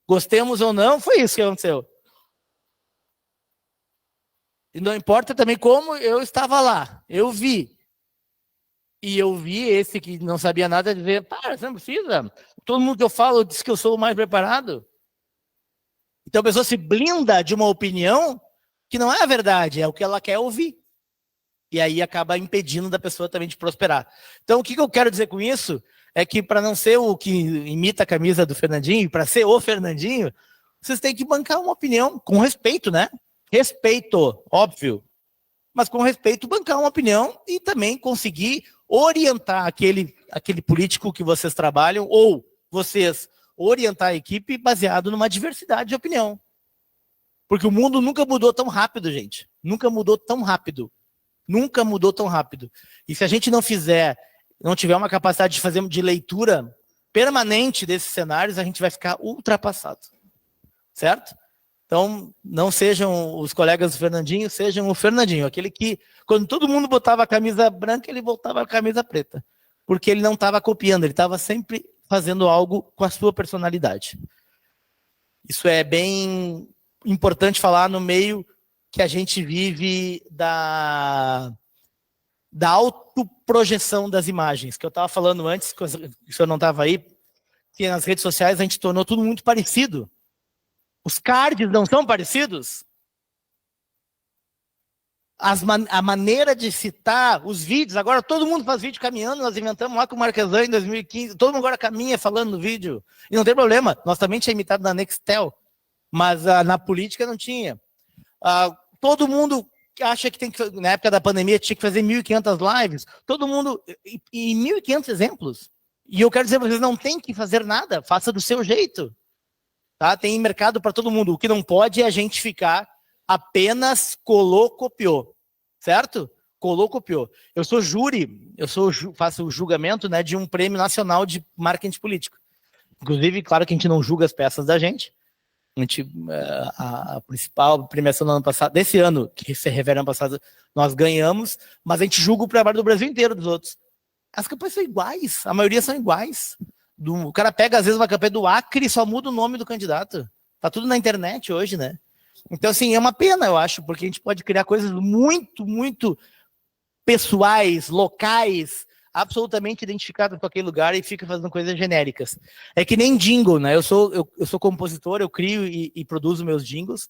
Gostemos ou não, foi isso que aconteceu. E não importa também como eu estava lá, eu vi. E eu vi esse que não sabia nada dizer, você não precisa. Todo mundo que eu falo diz que eu sou o mais preparado. Então a pessoa se blinda de uma opinião que não é a verdade, é o que ela quer ouvir. E aí acaba impedindo da pessoa também de prosperar. Então o que eu quero dizer com isso é que para não ser o que imita a camisa do Fernandinho, para ser o Fernandinho, vocês têm que bancar uma opinião com respeito, né? Respeito, óbvio. Mas com respeito, bancar uma opinião e também conseguir orientar aquele político que vocês trabalham, ou vocês orientar a equipe baseado numa diversidade de opinião. Porque o mundo nunca mudou tão rápido, gente. Nunca mudou tão rápido. Nunca mudou tão rápido. E se a gente não tiver uma capacidade de fazer de leitura permanente desses cenários, a gente vai ficar ultrapassado. Certo? Então, não sejam os colegas do Fernandinho, sejam o Fernandinho. Aquele que, quando todo mundo botava a camisa branca, ele botava a camisa preta. Porque ele não estava copiando, ele estava sempre fazendo algo com a sua personalidade. Isso é bem importante falar no meio que a gente vive da autoprojeção das imagens, que eu estava falando antes, que o senhor não estava aí, que nas redes sociais a gente tornou tudo muito parecido. Os cards não são parecidos? a maneira de citar os vídeos, agora todo mundo faz vídeo caminhando, nós inventamos lá com o Marquesan em 2015, todo mundo agora caminha falando no vídeo, e não tem problema, nós também tinha imitado na Nextel, mas na política não tinha. Todo mundo acha que tem que, na época da pandemia, tinha que fazer 1.500 lives, todo mundo, e 1.500 exemplos, e eu quero dizer para vocês, não tem que fazer nada, faça do seu jeito, tá? Tem mercado para todo mundo, o que não pode é a gente ficar apenas colou, copiou, certo? Colou, copiou. Eu sou júri, faço o julgamento, né, de um prêmio nacional de marketing político. Inclusive, claro que a gente não julga as peças da gente. A principal premiação do ano passado, desse ano, que se refere ao ano passado, nós ganhamos, mas a gente julga o trabalho do Brasil inteiro dos outros. As campanhas são iguais, a maioria são iguais. O cara pega, às vezes, uma campanha do Acre e só muda o nome do candidato. Tá tudo na internet hoje, né? Então, assim, é uma pena, eu acho, porque a gente pode criar coisas muito, muito pessoais, locais, absolutamente identificadas com aquele lugar e fica fazendo coisas genéricas. É que nem jingle, né? Eu sou compositor, eu crio e produzo meus jingles.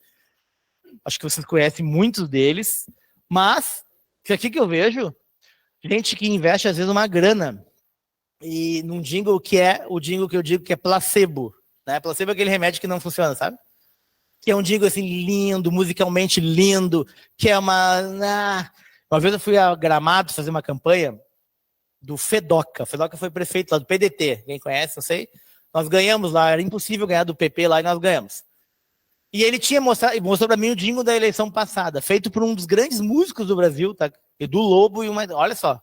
Acho que vocês conhecem muitos deles, mas isso aqui que eu vejo, gente que investe, às vezes, uma grana e num jingle que é o jingle que eu digo que é placebo, né? Placebo é aquele remédio que não funciona, sabe? Que é um jingle assim lindo, musicalmente lindo, que é uma vez eu fui a Gramado fazer uma campanha do Fedoca. O Fedoca foi prefeito lá do PDT, quem conhece, não sei. Nós ganhamos lá, era impossível ganhar do PP lá e nós ganhamos. E ele mostrou para mim o jingle da eleição passada, feito por um dos grandes músicos do Brasil, tá? Edu Lobo olha só.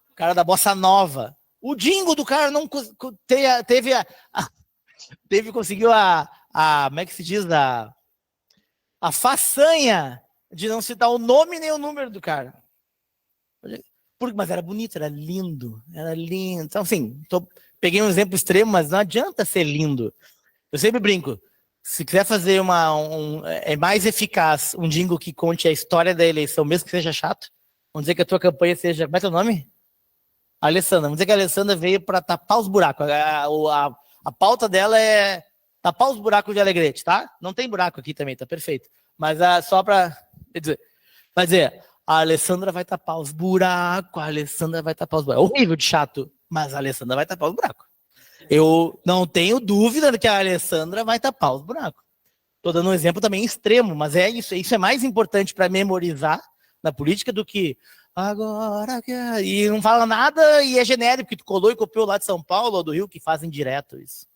O cara da Bossa Nova. O jingle do cara não conseguiu como é que se diz, a façanha de não citar o nome nem o número do cara. Mas era bonito, era lindo. Então, assim, peguei um exemplo extremo, mas não adianta ser lindo. Eu sempre brinco, se quiser fazer é mais eficaz um jingle que conte a história da eleição, mesmo que seja chato. Vamos dizer que a tua campanha seja, como é teu nome? Alessandra. Vamos dizer que a Alessandra veio para tapar os buracos. A pauta dela é tapar os buracos de Alegrete, tá? Não tem buraco aqui também, tá perfeito. Mas só para dizer, a Alessandra vai tapar os buracos, a Alessandra vai tapar os buracos. Horrível de chato, mas a Alessandra vai tapar os buracos. Eu não tenho dúvida de que a Alessandra vai tapar os buracos. Estou dando um exemplo também extremo, mas é isso. Isso é mais importante para memorizar na política do que agora e não fala nada e é genérico, porque tu colou e copiou lá de São Paulo ou do Rio, que fazem direto isso.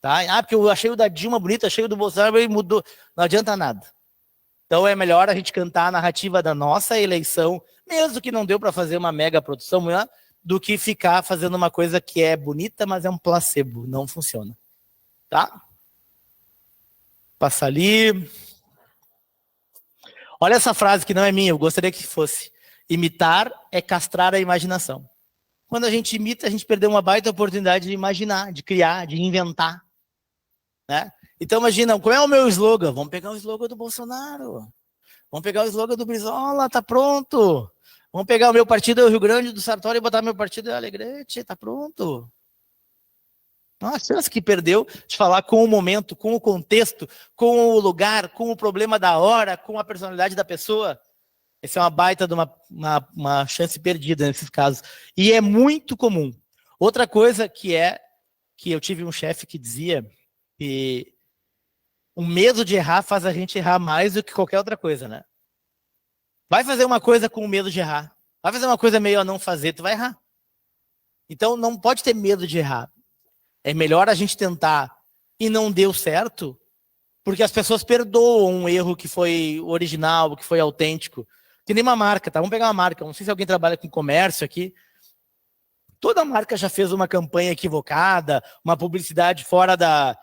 Tá? Porque eu achei o da Dilma bonito, achei o do Bolsonaro e mudou. Não adianta nada. Então é melhor a gente cantar a narrativa da nossa eleição, mesmo que não deu para fazer uma mega produção, do que ficar fazendo uma coisa que é bonita, mas é um placebo, não funciona. Tá? Passa ali. Olha essa frase que não é minha, eu gostaria que fosse. Imitar é castrar a imaginação. Quando a gente imita, a gente perdeu uma baita oportunidade de imaginar, de criar, de inventar. Né? Então imagina, qual é o meu slogan? Vamos pegar o slogan do Bolsonaro. Vamos pegar o slogan do Brizola, tá pronto. Vamos pegar o meu partido, o Rio Grande do Sartori, e botar meu partido em Alegrete, tá pronto. Não, a chance que perdeu de falar com o momento, com o contexto, com o lugar, com o problema da hora, com a personalidade da pessoa. Essa é uma baita de uma chance perdida nesses casos. E é muito comum. Outra coisa que eu tive um chefe que dizia que o medo de errar faz a gente errar mais do que qualquer outra coisa, né? Vai fazer uma coisa com medo de errar. Vai fazer uma coisa meio a não fazer, tu vai errar. Então não pode ter medo de errar. É melhor a gente tentar e não deu certo, porque as pessoas perdoam um erro que foi original, que foi autêntico. Que nem uma marca, tá? Vamos pegar uma marca. Não sei se alguém trabalha com comércio aqui. Toda marca já fez uma campanha equivocada, uma publicidade fora da...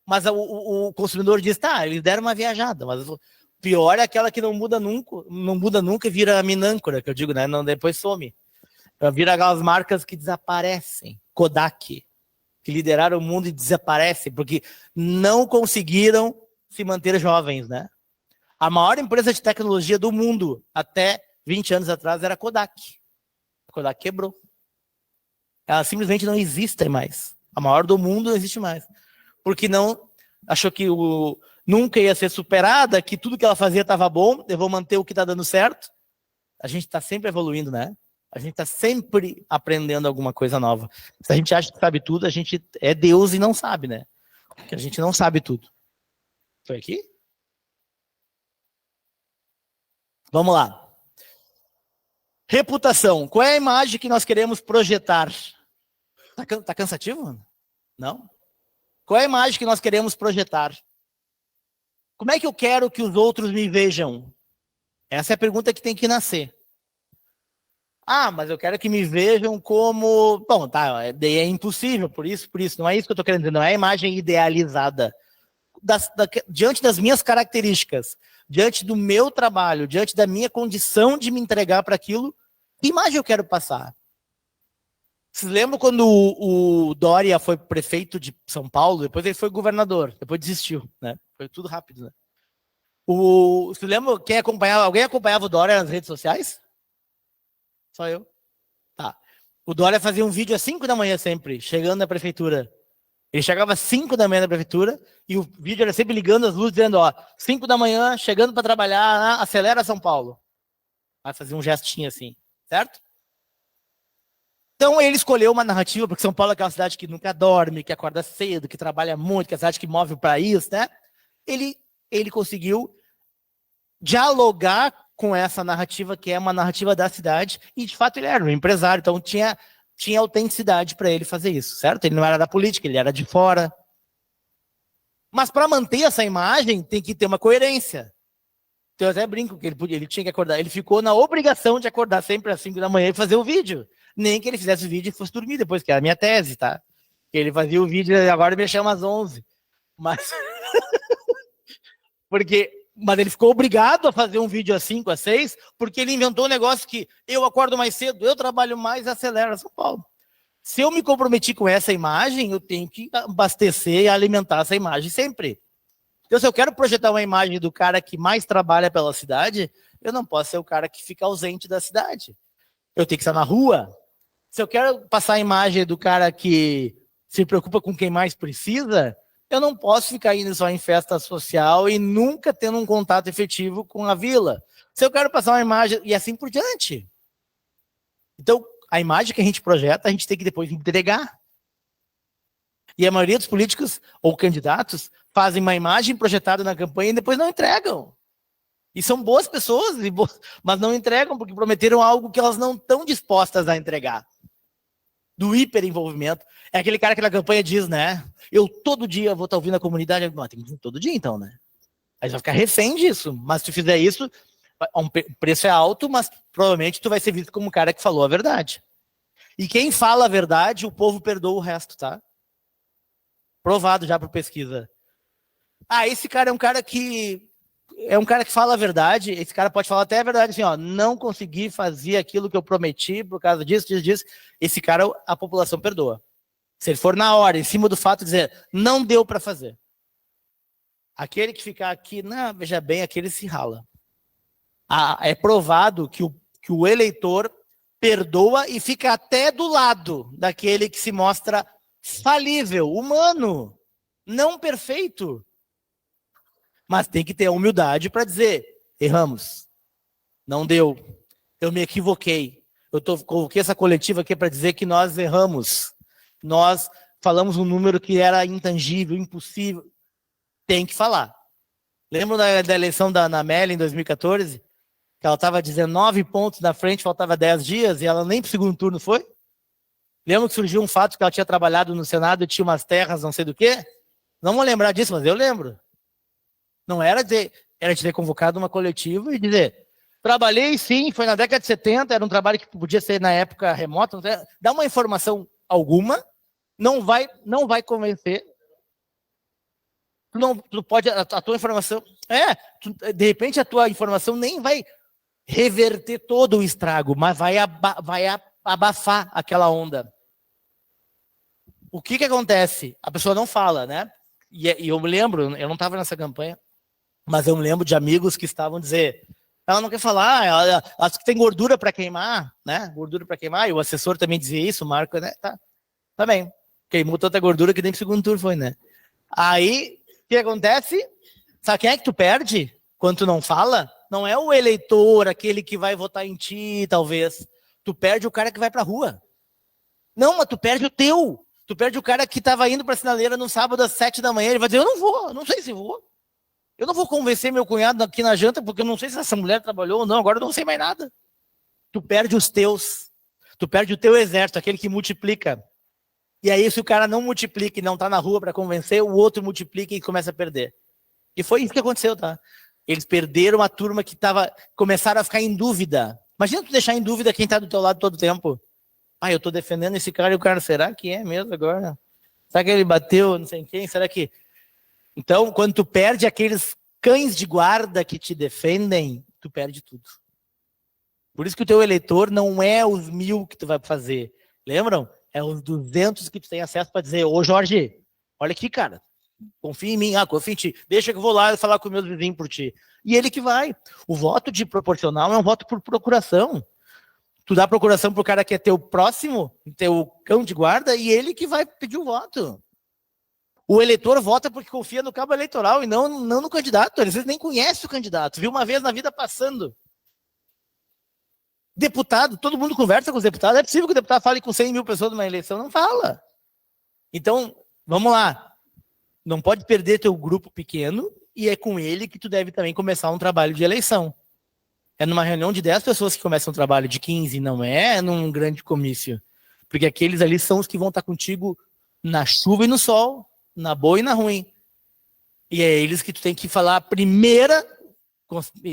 Mas o consumidor diz, tá, eles deram uma viajada, mas o pior é aquela que não muda nunca e vira minâncora, que eu digo, né? Não, depois some. Vira aquelas marcas que desaparecem. Kodak, que lideraram o mundo e desaparecem, porque não conseguiram se manter jovens, né? A maior empresa de tecnologia do mundo, até 20 anos atrás, era a Kodak. A Kodak quebrou. Ela simplesmente não existe mais. A maior do mundo não existe mais. Porque não achou que nunca ia ser superada, que tudo que ela fazia estava bom, eu vou manter o que está dando certo. A gente está sempre evoluindo, né? A gente está sempre aprendendo alguma coisa nova. Se a gente acha que sabe tudo, a gente é Deus e não sabe, né? Porque a gente não sabe tudo. Foi aqui? Vamos lá. Reputação. Qual é a imagem que nós queremos projetar? Tá cansativo? Não? Qual é a imagem que nós queremos projetar? Como é que eu quero que os outros me vejam? Essa é a pergunta que tem que nascer. Ah, mas eu quero que me vejam como... Bom, tá, é impossível, por isso. Não é isso que eu estou querendo dizer, não é a imagem idealizada. Diante das minhas características, diante do meu trabalho, diante da minha condição de me entregar para aquilo, que imagem eu quero passar? Vocês lembram quando o Dória foi prefeito de São Paulo? Depois ele foi governador, depois desistiu, né? Foi tudo rápido, né? Você lembra alguém acompanhava o Dória nas redes sociais? Só eu. Tá. O Dória fazia um vídeo às 5 da manhã sempre, chegando na prefeitura. Ele chegava às 5 da manhã na prefeitura e o vídeo era sempre ligando as luzes, dizendo, ó, 5 da manhã, chegando para trabalhar, acelera São Paulo. Aí fazia um gestinho assim, certo? Então ele escolheu uma narrativa, porque São Paulo é aquela cidade que nunca dorme, que acorda cedo, que trabalha muito, que é a cidade que move o país, né? Ele conseguiu dialogar com essa narrativa, que é uma narrativa da cidade, e de fato ele era um empresário, então tinha autenticidade para ele fazer isso, certo? Ele não era da política, ele era de fora. Mas para manter essa imagem, tem que ter uma coerência. Então eu até brinco que ele tinha que acordar, ele ficou na obrigação de acordar sempre às 5 da manhã e fazer o vídeo. Nem que ele fizesse o vídeo e fosse dormir depois, que era a minha tese, tá? Ele fazia o vídeo e agora me chama às 11. Mas... Mas ele ficou obrigado a fazer um vídeo às 5, às 6, porque ele inventou um negócio que eu acordo mais cedo, eu trabalho mais, acelera São Paulo. Se eu me comprometi com essa imagem, eu tenho que abastecer e alimentar essa imagem sempre. Então, se eu quero projetar uma imagem do cara que mais trabalha pela cidade, eu não posso ser o cara que fica ausente da cidade. Eu tenho que estar na rua. Se eu quero passar a imagem do cara que se preocupa com quem mais precisa, eu não posso ficar indo só em festa social e nunca tendo um contato efetivo com a vila. Se eu quero passar uma imagem, e assim por diante. Então, a imagem que a gente projeta, a gente tem que depois entregar. E a maioria dos políticos ou candidatos fazem uma imagem projetada na campanha e depois não entregam. E são boas pessoas, mas não entregam porque prometeram algo que elas não estão dispostas a entregar. Do hiperenvolvimento. É aquele cara que na campanha diz, né? Eu todo dia vou estar ouvindo a comunidade. Mas tem que dizer todo dia então, né? Aí você vai ficar refém disso. Mas se tu fizer isso, o preço é alto, mas provavelmente tu vai ser visto como um cara que falou a verdade. E quem fala a verdade, o povo perdoa o resto, tá? Provado já por pesquisa. Ah, esse cara é um cara que fala a verdade. Esse cara pode falar até a verdade assim, ó, não consegui fazer aquilo que eu prometi por causa disso, disso, disso. Esse cara, a população perdoa. Se ele for na hora, em cima do fato, dizer, não deu para fazer. Aquele que ficar aqui, não, veja bem, aquele se rala. É provado que o eleitor perdoa e fica até do lado daquele que se mostra falível, humano, não perfeito. Mas tem que ter a humildade para dizer, erramos, não deu, eu me equivoquei. Coloquei essa coletiva aqui para dizer que nós erramos. Nós falamos um número que era intangível, impossível. Tem que falar. Lembram da eleição da Ana Amélia em 2014? Que ela estava 19 pontos na frente, faltava 10 dias, e ela nem para o segundo turno foi? Lembra que surgiu um fato que ela tinha trabalhado no Senado e tinha umas terras, não sei do quê? Não vou lembrar disso, mas eu lembro. Não era de ter convocado uma coletiva e dizer, trabalhei sim, foi na década de 70, era um trabalho que podia ser na época remota, dá uma informação alguma, não vai convencer, tu pode, a tua informação, de repente a tua informação nem vai reverter todo o estrago, mas vai abafar aquela onda. O que acontece? A pessoa não fala, né? E eu me lembro, eu não estava nessa campanha, mas eu me lembro de amigos que estavam dizendo, ela não quer falar, ela acha que tem gordura para queimar, né? Gordura para queimar, e o assessor também dizia isso, o Marco, né? Tá bem. Queimou tanta gordura que nem pro segundo turno foi, né? Aí, o que acontece? Sabe quem é que tu perde quando tu não fala? Não é o eleitor, aquele que vai votar em ti, talvez. Tu perde o cara que vai pra rua. Não, mas tu perde o teu. Tu perde o cara que estava indo pra sinaleira no sábado às 7 da manhã. Ele vai dizer, eu não vou, não sei se vou. Eu não vou convencer meu cunhado aqui na janta, porque eu não sei se essa mulher trabalhou ou não, agora eu não sei mais nada. Tu perde os teus. Tu perde o teu exército, aquele que multiplica. E aí, se o cara não multiplica e não tá na rua para convencer, o outro multiplica e começa a perder. E foi isso que aconteceu, tá? Eles perderam a turma que começaram a ficar em dúvida. Imagina tu deixar em dúvida quem tá do teu lado todo o tempo. Ah, eu tô defendendo esse cara e o cara, será que é mesmo agora? Será que ele bateu não sei quem? Será que... Então, quando tu perde aqueles cães de guarda que te defendem, tu perde tudo. Por isso que o teu eleitor não é os 1000 que tu vai fazer. Lembram? É os 200 que tu tem acesso para dizer, ô Jorge, olha aqui, cara, confia em mim, confia em ti, deixa que eu vou lá falar com meus vizinhos por ti. E ele que vai. O voto de proporcional é um voto por procuração. Tu dá procuração pro cara que é teu próximo, teu cão de guarda, e ele que vai pedir o voto. O eleitor vota porque confia no cabo eleitoral e não no candidato. Às vezes nem conhece o candidato. Viu uma vez na vida passando. Deputado, todo mundo conversa com os deputados. É possível que o deputado fale com 100 mil pessoas numa eleição? Não fala. Então, vamos lá. Não pode perder teu grupo pequeno e é com ele que tu deve também começar um trabalho de eleição. É numa reunião de 10 pessoas que começa um trabalho de 15, não é num grande comício. Porque aqueles ali são os que vão estar contigo na chuva e no sol, na boa e na ruim. E é eles que tu tem que falar a primeira,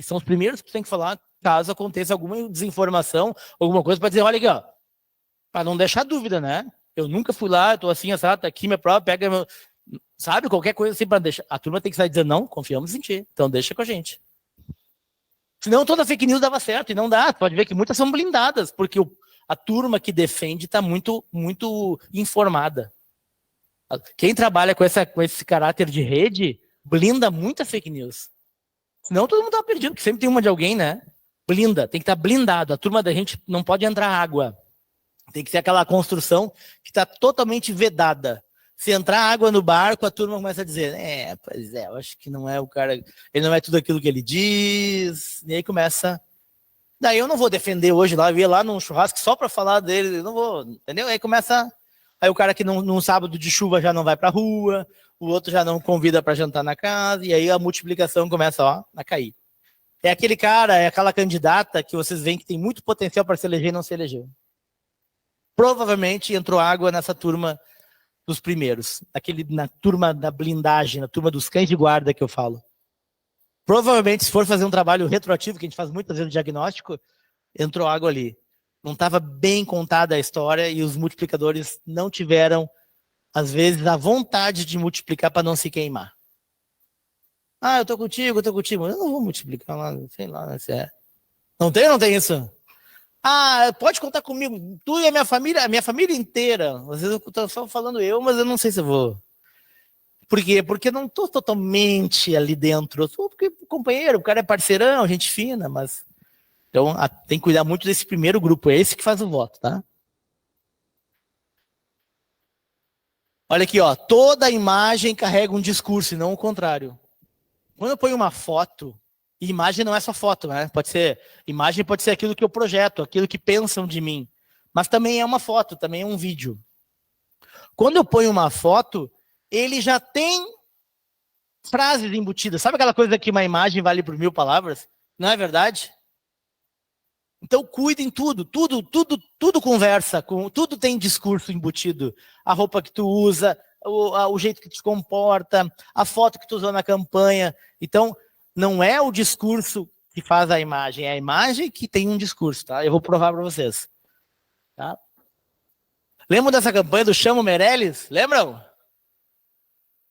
são os primeiros que tu tem que falar caso aconteça alguma desinformação, alguma coisa, para dizer, olha aqui, ó, para não deixar dúvida, né? Eu nunca fui lá, tô assim, tá aqui minha prova, pega meu... Sabe, qualquer coisa assim para deixar. A turma tem que sair dizendo, não, confiamos em ti, então deixa com a gente. Senão toda fake news dava certo, e não dá. Pode ver que muitas são blindadas, porque a turma que defende está muito, muito informada. Quem trabalha com esse caráter de rede, blinda muita fake news. Senão todo mundo tá perdido, porque sempre tem uma de alguém, né? Blinda, tem que estar blindado. A turma da gente não pode entrar água. Tem que ser aquela construção que está totalmente vedada. Se entrar água no barco, a turma começa a dizer, pois é, eu acho que não é o cara, ele não é tudo aquilo que ele diz, e aí começa. Daí eu não vou defender hoje lá, eu ia lá num churrasco só para falar dele, eu não vou, entendeu? Aí começa, aí o cara que num sábado de chuva já não vai pra rua, o outro já não convida para jantar na casa, e aí a multiplicação começa, a cair. É aquele cara, é aquela candidata que vocês veem que tem muito potencial para se eleger e não se elegeu. Provavelmente entrou água nessa turma dos primeiros, na turma da blindagem, na turma dos cães de guarda que eu falo. Provavelmente, se for fazer um trabalho retroativo, que a gente faz muitas vezes no diagnóstico, entrou água ali. Não estava bem contada a história e os multiplicadores não tiveram, às vezes, a vontade de multiplicar para não se queimar. Eu tô contigo. Eu não vou multiplicar lá, sei lá se é. Não tem isso? Pode contar comigo. Tu e a minha família inteira. Às vezes eu tô só falando mas eu não sei se eu vou. Por quê? Porque eu não tô totalmente ali dentro. Eu sou porque companheiro, o cara é parceirão, gente fina, mas... Então, tem que cuidar muito desse primeiro grupo. É esse que faz o voto, tá? Olha aqui, ó. Toda imagem carrega um discurso e não o contrário. Quando eu ponho uma foto... E imagem não é só foto, né? Imagem pode ser aquilo que eu projeto, aquilo que pensam de mim. Mas também é uma foto, também é um vídeo. Quando eu ponho uma foto, ele já tem frases embutidas. Sabe aquela coisa que uma imagem vale por 1000 palavras? Não é verdade? Então cuidem tudo conversa, tudo tem discurso embutido. A roupa que tu usa, o jeito que tu te comporta, a foto que tu usou na campanha. Então... Não é o discurso que faz a imagem, é a imagem que tem um discurso, tá? Eu vou provar para vocês. Tá? Lembram dessa campanha do Chama o Meirelles? Lembram?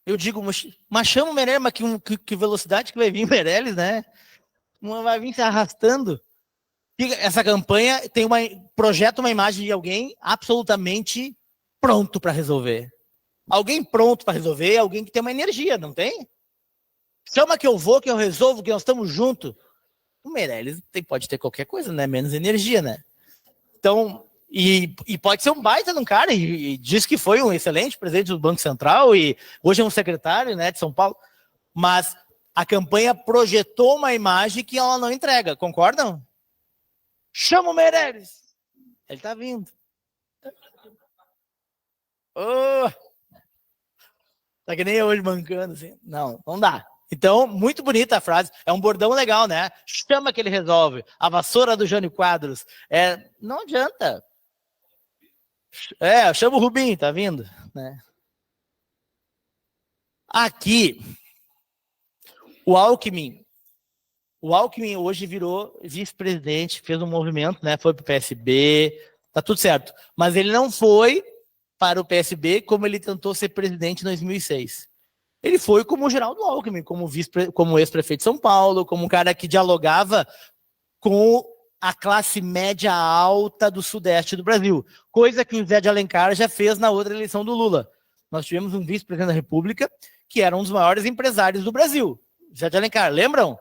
Eu digo, mas chama o Meirelles, mas que velocidade que vai vir o Meirelles, né? Vai vir se arrastando. Essa campanha projeta uma imagem de alguém absolutamente pronto para resolver. Alguém pronto para resolver, alguém que tem uma energia, não tem? Chama que eu vou, que eu resolvo, que nós estamos juntos. O Meirelles pode ter qualquer coisa, né? Menos energia, né? Então, e pode ser um baita de um cara, e diz que foi um excelente presidente do Banco Central, e hoje é um secretário, né, de São Paulo. Mas A campanha projetou uma imagem que ela não entrega, concordam? Chama o Meirelles. Ele tá vindo. Oh, tá que nem eu hoje mancando, assim. Não, não dá. Então, muito bonita a frase. É um bordão legal, né? Chama que ele resolve. A vassoura do Jânio Quadros. Não adianta. Chama o Rubinho, tá vindo? Né? Aqui, o Alckmin hoje virou vice-presidente, fez um movimento, né? Foi para o PSB, tá tudo certo. Mas ele não foi para o PSB como ele tentou ser presidente em 2006. Ele foi como o Geraldo Alckmin, como ex-prefeito de São Paulo, como um cara que dialogava com a classe média alta do sudeste do Brasil, coisa que o José de Alencar já fez na outra eleição do Lula. Nós tivemos um vice-presidente da República que era um dos maiores empresários do Brasil, José de Alencar, lembram?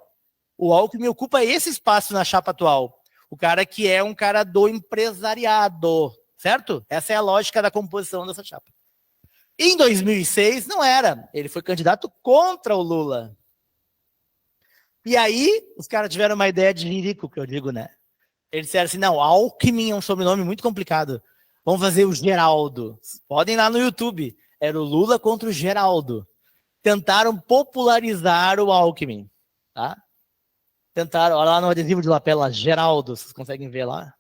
O Alckmin ocupa esse espaço na chapa atual, o cara que é um cara do empresariado, certo? Essa é a lógica da composição dessa chapa. Em 2006, não era. Ele foi candidato contra o Lula. E aí, os caras tiveram uma ideia de jirico, que eu digo, né? Eles disseram assim, não, Alckmin é um sobrenome muito complicado. Vamos fazer o Geraldo. Podem ir lá no YouTube. Era o Lula contra o Geraldo. Tentaram popularizar o Alckmin. Tá? Tentaram, olha lá no adesivo de lapela, Geraldo, vocês conseguem ver lá.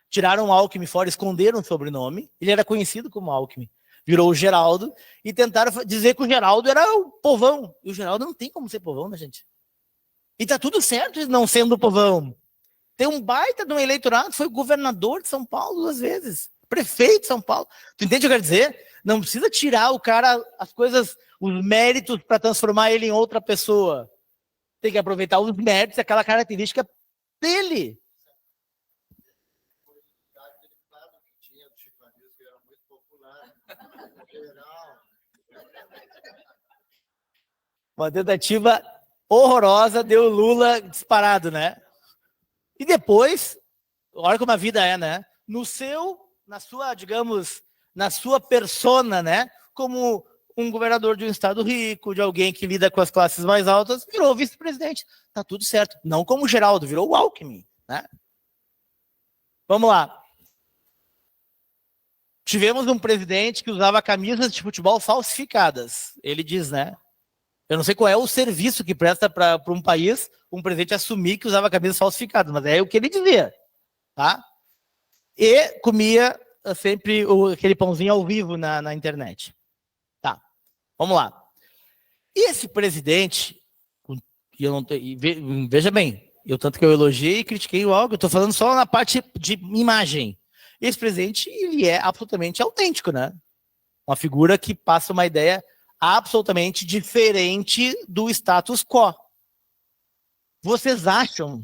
Tiraram o Alckmin fora, esconderam o sobrenome. Ele era conhecido como Alckmin. Virou o Geraldo e tentaram dizer que o Geraldo era o povão. E o Geraldo não tem como ser povão, né, gente? E tá tudo certo não sendo povão. Tem um baita de um eleitorado, foi governador de São Paulo 2 vezes, prefeito de São Paulo. Tu entende o que eu quero dizer? Não precisa tirar o cara, as coisas, os méritos para transformar ele em outra pessoa. Tem que aproveitar os méritos, aquela característica dele. Uma tentativa horrorosa, deu Lula disparado, né? E depois, olha como a vida é, né? Na sua, digamos, na sua persona, né? Como um governador de um estado rico, de alguém que lida com as classes mais altas, virou vice-presidente. Tá tudo certo. Não como o Geraldo, virou o Alckmin, né? Vamos lá. Tivemos um presidente que usava camisas de futebol falsificadas. Ele diz, né? Eu não sei qual é o serviço que presta para um país um presidente assumir que usava camisas falsificadas, mas é o que ele dizia, tá? E comia sempre aquele pãozinho ao vivo na internet. Tá, vamos lá. E esse presidente, veja bem, tanto que eu elogiei e critiquei o algo, eu estou falando só na parte de imagem. Esse presidente, ele é absolutamente autêntico, né? Uma figura que passa uma ideia absolutamente diferente do status quo. Vocês acham,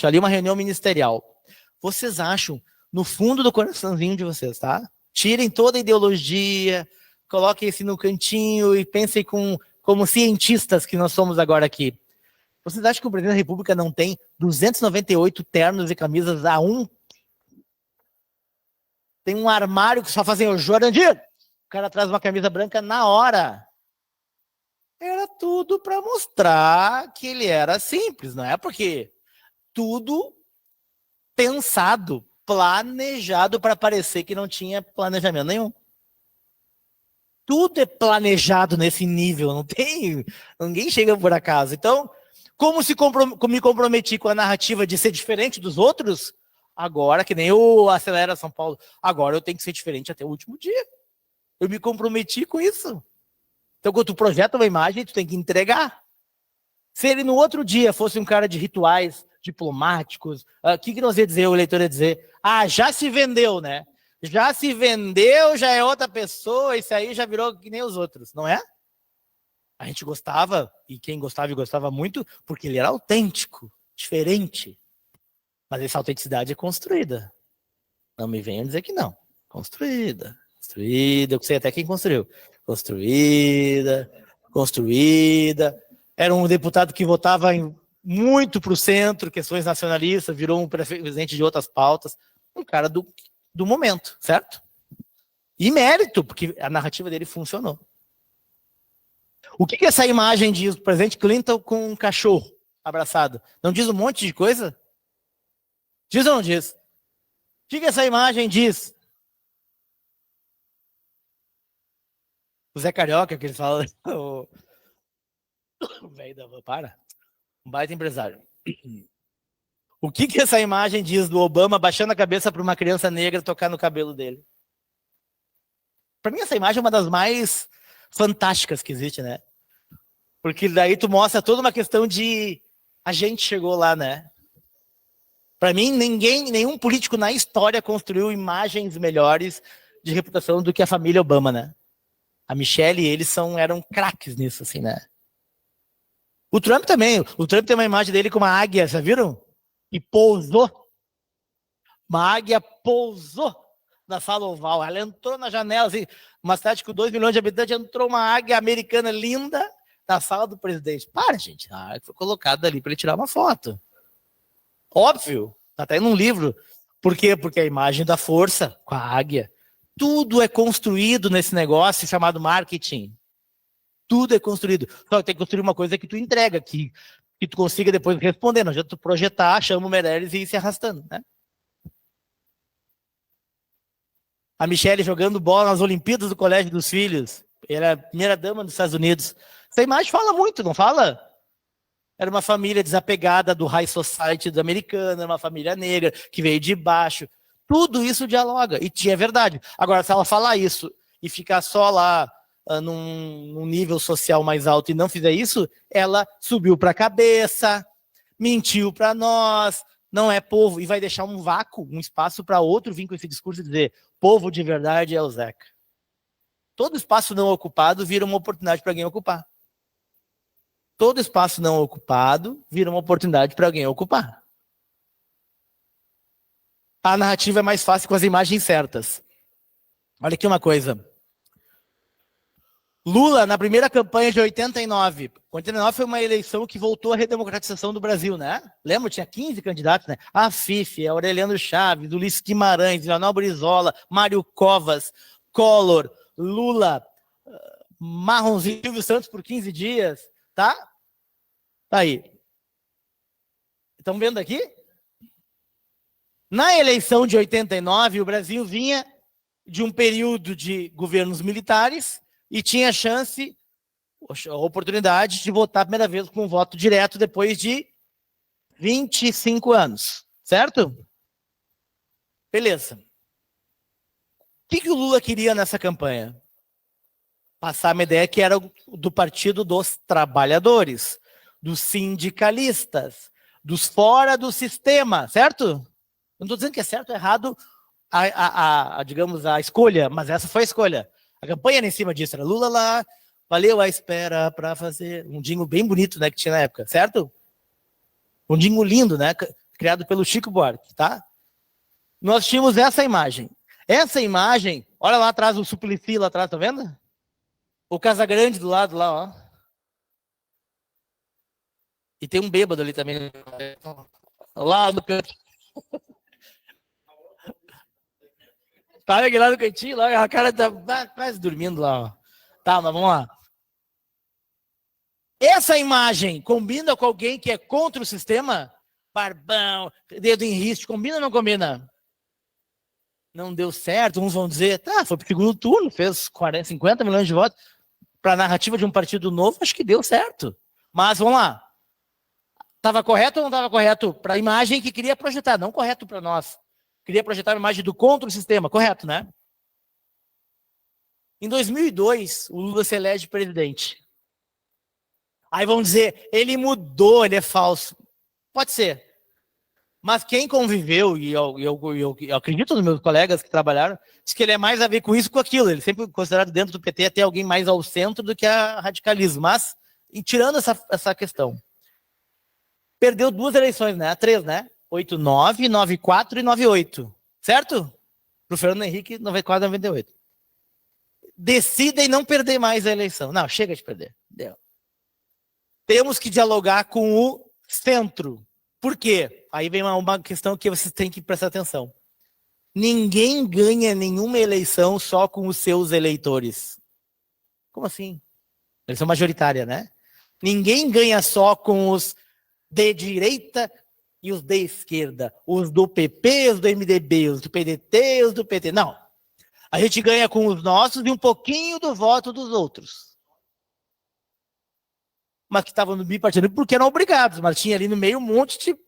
ali uma reunião ministerial, vocês acham, no fundo do coraçãozinho de vocês, tá? Tirem toda a ideologia, coloquem esse no cantinho e pensem como cientistas que nós somos agora aqui. Vocês acham que o presidente da República não tem 298 ternos e camisas A1? Tem um armário que só fazem o Jurandir. O cara traz uma camisa branca na hora. Era tudo para mostrar que ele era simples, não é? Porque tudo pensado, planejado para parecer que não tinha planejamento nenhum. Tudo é planejado nesse nível, não tem, ninguém chega por acaso. Então, como me comprometi com a narrativa de ser diferente dos outros, agora, que nem o Acelera São Paulo, agora eu tenho que ser diferente até o último dia. Eu me comprometi com isso. Então, quando tu projeta uma imagem, tu tem que entregar. Se ele no outro dia fosse um cara de rituais diplomáticos, o que nós ia dizer, o eleitor ia dizer? Já se vendeu, né? Já se vendeu, já é outra pessoa, isso aí já virou que nem os outros, não é? A gente gostava, e quem gostava e gostava muito, porque ele era autêntico, diferente. Mas essa autenticidade é construída. Não me venham dizer que não. Construída, eu sei até quem construiu. Construída. Era um deputado que votava muito para o centro, questões nacionalistas, virou um presidente de outras pautas. Um cara do momento, certo? E mérito, porque a narrativa dele funcionou. O que essa imagem diz do presidente Clinton com um cachorro abraçado? Não diz um monte de coisa? Diz ou não diz? O que essa imagem diz? O Zé Carioca, que ele fala... O velho da van, para. Um baita empresário. O que essa imagem diz do Obama baixando a cabeça para uma criança negra tocar no cabelo dele? Para mim, essa imagem é uma das mais fantásticas que existe, né? Porque daí tu mostra toda uma questão de a gente chegou lá, né? Para mim, nenhum político na história construiu imagens melhores de reputação do que a família Obama, né? A Michelle e eles eram craques nisso, assim, né? O Trump também. O Trump tem uma imagem dele com uma águia, já viram? E pousou. Uma águia pousou na sala oval. Ela entrou na janela, assim, uma cidade com 2 milhões de habitantes, entrou uma águia americana linda na sala do presidente. Para, gente. A águia foi colocada ali para ele tirar uma foto. Óbvio. Tá até num livro. Por quê? Porque a imagem da força com a águia. Tudo é construído nesse negócio chamado marketing. Tudo é construído. Só que tem que construir uma coisa que tu entrega, que tu consiga depois responder. Não adianta tu projetar, chama o Meirelles e ir se arrastando, né? A Michelle jogando bola nas Olimpíadas do Colégio dos Filhos. Ela é a primeira dama dos Estados Unidos. Essa imagem fala muito, não fala? Era uma família desapegada do high society da americana, uma família negra que veio de baixo. Tudo isso dialoga. E é verdade. Agora, se ela falar isso e ficar só lá num nível social mais alto e não fizer isso, ela subiu para a cabeça, mentiu para nós, não é povo, e vai deixar um vácuo, um espaço para outro vir com esse discurso e dizer povo de verdade é o Zeca. Todo espaço não ocupado vira uma oportunidade para alguém ocupar. Todo espaço não ocupado vira uma oportunidade para alguém ocupar. A narrativa é mais fácil com as imagens certas. Olha aqui uma coisa. Lula, na primeira campanha de 89. 89 foi uma eleição que voltou à redemocratização do Brasil, né? Lembra? Tinha 15 candidatos, né? A Fife, a Aureliano Chaves, Ulisses Guimarães, Leonel Brizola, Mário Covas, Collor, Lula, Marronzinho, Silvio Santos por 15 dias, tá? Tá aí. Estão vendo aqui? Na eleição de 89, o Brasil vinha de um período de governos militares e tinha chance, a oportunidade de votar a primeira vez com um voto direto depois de 25 anos, certo? Beleza. O que o Lula queria nessa campanha? Passar uma ideia que era do Partido dos Trabalhadores, dos sindicalistas, dos fora do sistema, certo? Eu não estou dizendo que é certo ou errado digamos, a escolha, mas essa foi a escolha. A campanha era em cima disso, era Lula lá, valeu a espera para fazer um jingle bem bonito, né, que tinha na época, certo? Um jingle lindo, né, criado pelo Chico Buarque, tá? Nós tínhamos essa imagem. Essa imagem, olha lá atrás, o Suplicy lá atrás, tá vendo? O Casagrande do lado lá, ó. E tem um bêbado ali também. Lá no canto. Tá lá no cantinho, lá, a cara tá quase dormindo lá, ó. Tá, mas vamos lá. Essa imagem combina com alguém que é contra o sistema? Barbão, dedo em riste, combina ou não combina? Não deu certo, uns vão dizer, tá, foi pro segundo turno, fez 50 milhões de votos. Para a narrativa de um partido novo, acho que deu certo. Mas vamos lá. Estava correto ou não estava correto para a imagem que queria projetar? Não correto para nós. Queria projetar a imagem do contra o sistema, correto, né? Em 2002, o Lula se elege presidente. Aí vão dizer, ele mudou, ele é falso. Pode ser. Mas quem conviveu, e eu acredito nos meus colegas que trabalharam, diz que ele é mais a ver com isso que com aquilo. Ele sempre considerado dentro do PT até alguém mais ao centro do que a radicalismo. Mas, tirando essa questão, perdeu 2 eleições, né? 3, né? 89, 94 e 98. Certo? Pro Fernando Henrique, 94 e 98. Decidem não perder mais a eleição. Não, chega de perder. Deu. Temos que dialogar com o centro. Por quê? Aí vem uma questão que vocês têm que prestar atenção. Ninguém ganha nenhuma eleição só com os seus eleitores. Como assim? Eleição majoritária, né? Ninguém ganha só com os de direita e os de esquerda. Os do PP, os do MDB, os do PDT, os do PT. Não. A gente ganha com os nossos e um pouquinho do voto dos outros. Mas que estavam no bipartidário porque eram obrigados. Mas tinha ali no meio um monte de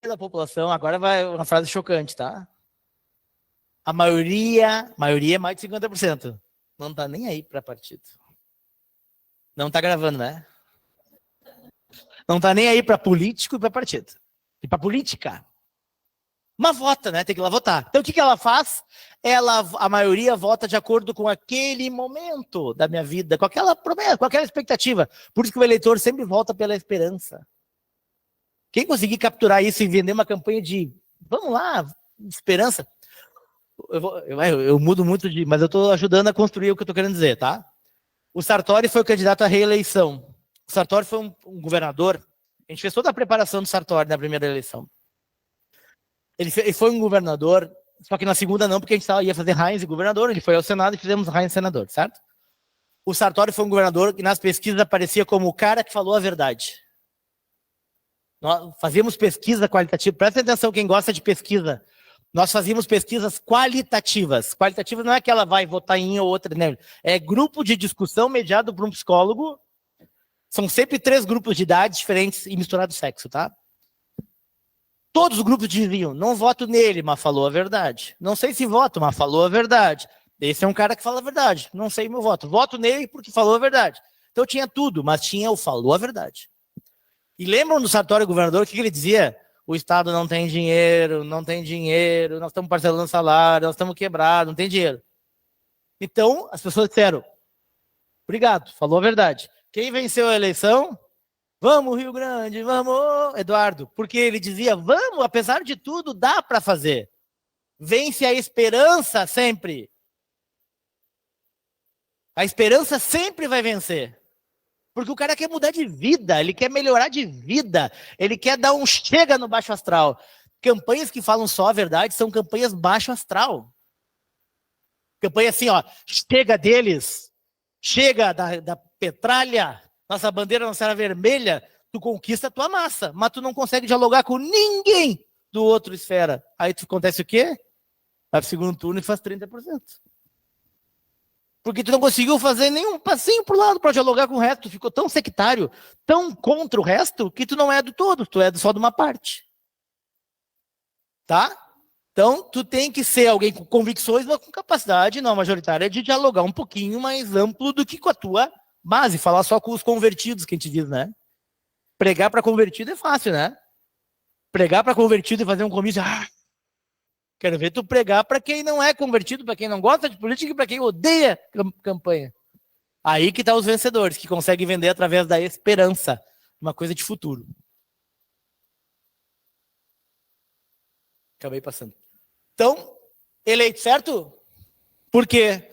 da população. Agora vai uma frase chocante, tá? A maioria é mais de 50%. Não tá nem aí para partido. Não tá gravando, né? Não tá nem aí para político e para partido. E para política. Mas vota, né? Tem que ir lá votar. Então o que ela faz? A maioria vota de acordo com aquele momento da minha vida, com aquela promessa, com aquela expectativa. Por isso que o eleitor sempre vota pela esperança. Quem conseguir capturar isso e vender uma campanha de, vamos lá, esperança, eu mudo muito mas eu estou ajudando a construir o que eu estou querendo dizer, tá? O Sartori foi o candidato à reeleição. O Sartori foi um governador. A gente fez toda a preparação do Sartori na primeira eleição. Ele foi um governador, só que na segunda não, porque a gente ia fazer Heinz e governador. Ele foi ao Senado e fizemos Heinz senador, certo? O Sartori foi um governador que nas pesquisas aparecia como o cara que falou a verdade. Nós fazíamos pesquisa qualitativa. Presta atenção quem gosta de pesquisa. Nós fazíamos pesquisas qualitativas. Qualitativa não é que ela vai votar em ou outra, né? É grupo de discussão mediado por um psicólogo. São sempre 3 grupos de idade diferentes e misturado sexo, tá? Todos os grupos diziam, não voto nele, mas falou a verdade. Não sei se voto, mas falou a verdade. Esse é um cara que fala a verdade. Não sei meu voto. Voto nele porque falou a verdade. Então tinha tudo, mas tinha o falou a verdade. E lembram do Sartori governador, o que ele dizia? O Estado não tem dinheiro, nós estamos parcelando salário, nós estamos quebrados, não tem dinheiro. Então, as pessoas disseram, obrigado, falou a verdade. Quem venceu a eleição? Vamos, Rio Grande, vamos, Eduardo. Porque ele dizia, vamos, apesar de tudo, dá para fazer. Vence a esperança sempre. A esperança sempre vai vencer. Porque o cara quer mudar de vida, ele quer melhorar de vida, ele quer dar um chega no baixo astral. Campanhas que falam só a verdade são campanhas baixo astral. Campanha assim, ó, chega deles, chega da petralha, nossa bandeira não será vermelha, tu conquista a tua massa, mas tu não consegue dialogar com ninguém do outro esfera. Aí acontece o quê? Vai pro segundo turno e faz 30%. Porque tu não conseguiu fazer nenhum passinho pro lado para dialogar com o resto. Tu ficou tão sectário, tão contra o resto, que tu não é do todo, tu é só de uma parte. Tá? Então, tu tem que ser alguém com convicções, mas com capacidade, não majoritária, de dialogar um pouquinho mais amplo do que com a tua base. Falar só com os convertidos, que a gente diz, né? Pregar para convertido é fácil, né? Pregar para convertido e fazer um comício... Quero ver tu pregar para quem não é convertido, para quem não gosta de política e para quem odeia campanha. Aí que estão os vencedores, que conseguem vender através da esperança, uma coisa de futuro. Acabei passando. Então, eleito, certo? Por quê?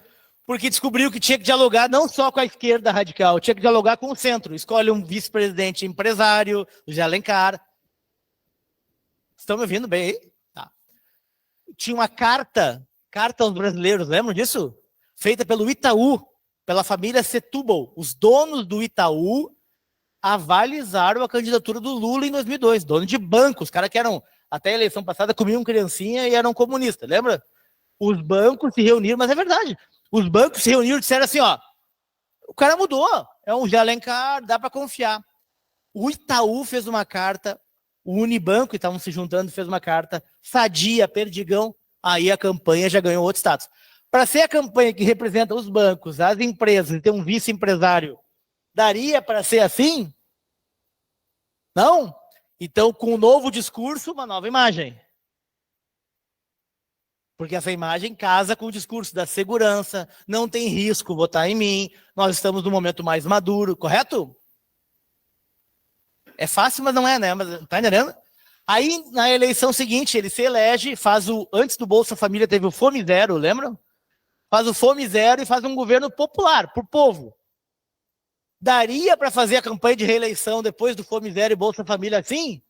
Porque descobriu que tinha que dialogar não só com a esquerda radical, tinha que dialogar com o centro. Escolhe um vice-presidente empresário, o José Alencar. Estão me ouvindo bem aí? Tinha uma carta aos brasileiros, lembram disso? Feita pelo Itaú, pela família Setúbal. Os donos do Itaú avalizaram a candidatura do Lula em 2002. Dono de banco, os caras que eram, até a eleição passada, comiam criancinha e eram comunistas, lembra? Os bancos se reuniram, mas é verdade. Os bancos se reuniram e disseram assim, ó, o cara mudou, é um José Alencar, dá para confiar. O Itaú fez uma carta, o Unibanco, que estavam se juntando, fez uma carta, Sadia, Perdigão, aí a campanha já ganhou outro status. Para ser a campanha que representa os bancos, as empresas, e ter um vice-empresário, daria para ser assim? Não? Então, com um novo discurso, uma nova imagem. Porque essa imagem casa com o discurso da segurança, não tem risco votar em mim, nós estamos no momento mais maduro, correto? É fácil, mas não é, né? Mas, tá entendendo? Aí, na eleição seguinte, ele se elege, antes do Bolsa Família teve o Fome Zero, lembram? Faz o Fome Zero e faz um governo popular, por povo. Daria para fazer a campanha de reeleição depois do Fome Zero e Bolsa Família assim?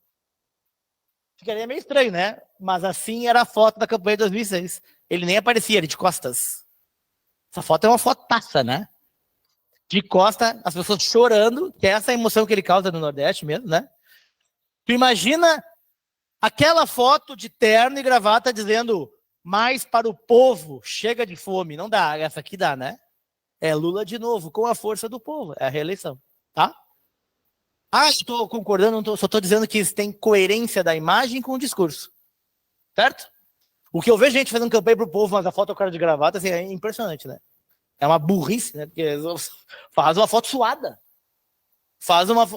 Ficaria meio estranho, né? Mas assim era a foto da campanha de 2006. Ele nem aparecia, ele de costas. Essa foto é uma fotaça, né? De costa, as pessoas chorando, que é essa emoção que ele causa no Nordeste mesmo, né? Tu imagina aquela foto de terno e gravata dizendo mais para o povo, chega de fome. Não dá, essa aqui dá, né? É Lula de novo, com a força do povo, é a reeleição, tá? Estou concordando, só estou dizendo que tem coerência da imagem com o discurso, certo? O que eu vejo gente fazendo campanha pro povo, mas a foto é o cara de gravata, assim, é impressionante, né? É uma burrice, né? Porque faz uma foto suada.